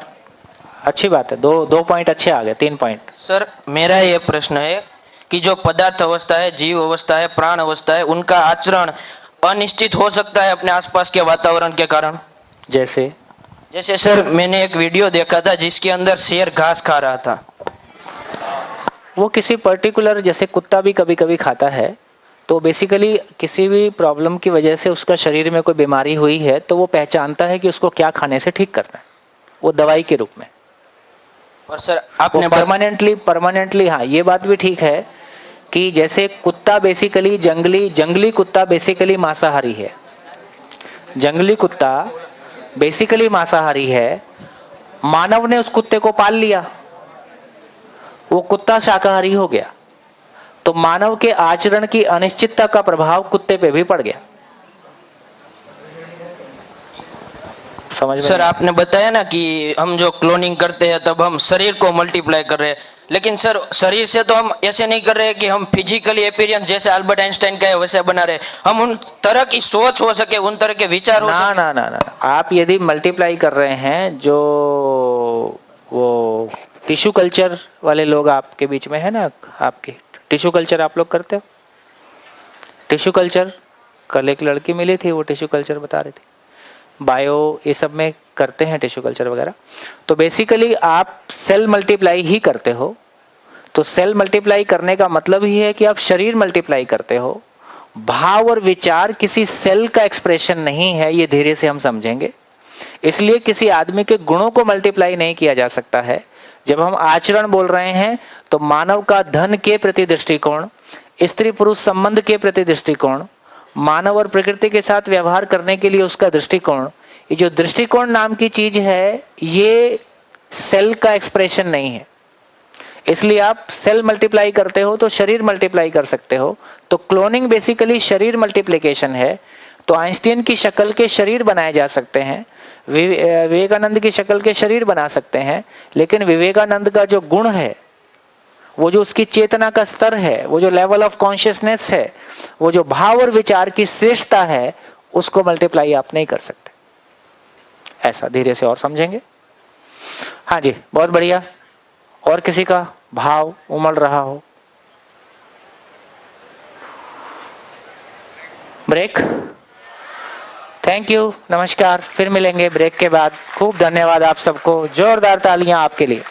अच्छी बात है, दो पॉइंट अच्छे आ गए, 3 पॉइंट। सर मेरा ये प्रश्न है कि जो पदार्थ अवस्था है, जीव अवस्था है, प्राण अवस्था है, उनका आचरण अनिश्चित हो सकता है अपने आसपास के वातावरण के कारण। जैसे सर मैंने एक वीडियो देखा था जिसके अंदर शेर घास खा रहा था। वो किसी पर्टिकुलर, जैसे कुत्ता भी कभी कभी खाता है, तो बेसिकली किसी भी प्रॉब्लम की वजह से उसका शरीर में कोई बीमारी हुई है तो वो पहचानता है कि उसको क्या खाने से ठीक करना है, वो दवाई के रूप में। और सर आपने परमानेंटली हाँ, ये बात भी ठीक है कि जैसे कुत्ता बेसिकली जंगली कुत्ता बेसिकली मांसाहारी है, जंगली कुत्ता बेसिकली मांसाहारी है। मानव ने उस कुत्ते को पाल लिया, वो कुत्ता शाकाहारी हो गया, तो मानव के आचरण की अनिश्चितता का प्रभाव कुत्ते पे भी पड़ गया। समझ में? सर आपने बताया ना कि हम जो क्लोनिंग करते हैं तब हम शरीर को मल्टीप्लाई कर रहे हैं, लेकिन सर शरीर से तो हम ऐसे नहीं कर रहे कि हम फिजिकली अपीयरेंस जैसे अल्बर्ट आइंस्टाइन का है वैसे बना रहे, हम उन तरह की सोच हो सके, उन तरह के विचार हो सके। ना, आप यदि मल्टीप्लाई कर रहे हैं, जो वो टिश्यू कल्चर वाले लोग आपके बीच में है ना, आपके टिश्यू कल्चर आप लोग करते हो? टिश्यू कल्चर कल एक लड़की मिली थी, वो टिश्यू कल्चर बता रही थी, बायो ये सब में करते हैं टिश्यू कल्चर वगैरह। तो बेसिकली आप सेल मल्टीप्लाई ही करते हो, तो सेल मल्टीप्लाई करने का मतलब ही है कि आप शरीर मल्टीप्लाई करते हो। भाव और विचार किसी सेल का एक्सप्रेशन नहीं है, ये धीरे से हम समझेंगे। इसलिए किसी आदमी के गुणों को मल्टीप्लाई नहीं किया जा सकता है। जब हम आचरण बोल रहे हैं तो मानव का धन के प्रति दृष्टिकोण, स्त्री पुरुष संबंध के प्रति दृष्टिकोण, मानव और प्रकृति के साथ व्यवहार करने के लिए उसका दृष्टिकोण, ये जो दृष्टिकोण नाम की चीज है ये सेल का एक्सप्रेशन नहीं है। इसलिए आप सेल मल्टीप्लाई करते हो तो शरीर मल्टीप्लाई कर सकते हो। तो क्लोनिंग बेसिकली शरीर मल्टीप्लिकेशन है। तो आइंस्टीन की शक्ल के शरीर बनाए जा सकते हैं, विवेकानंद की शक्ल के शरीर बना सकते हैं, लेकिन विवेकानंद का जो गुण है, वो जो उसकी चेतना का स्तर है, वो जो लेवल ऑफ कॉन्शियसनेस है, वो जो भाव और विचार की श्रेष्ठता है, उसको मल्टीप्लाई आप नहीं कर सकते। ऐसा धीरे से और समझेंगे। हाँ जी, बहुत बढ़िया। और किसी का भाव उमड़ रहा हो? ब्रेक। थैंक यू, नमस्कार, फिर मिलेंगे ब्रेक के बाद। खूब धन्यवाद आप सबको, जोरदार तालियां आपके लिए।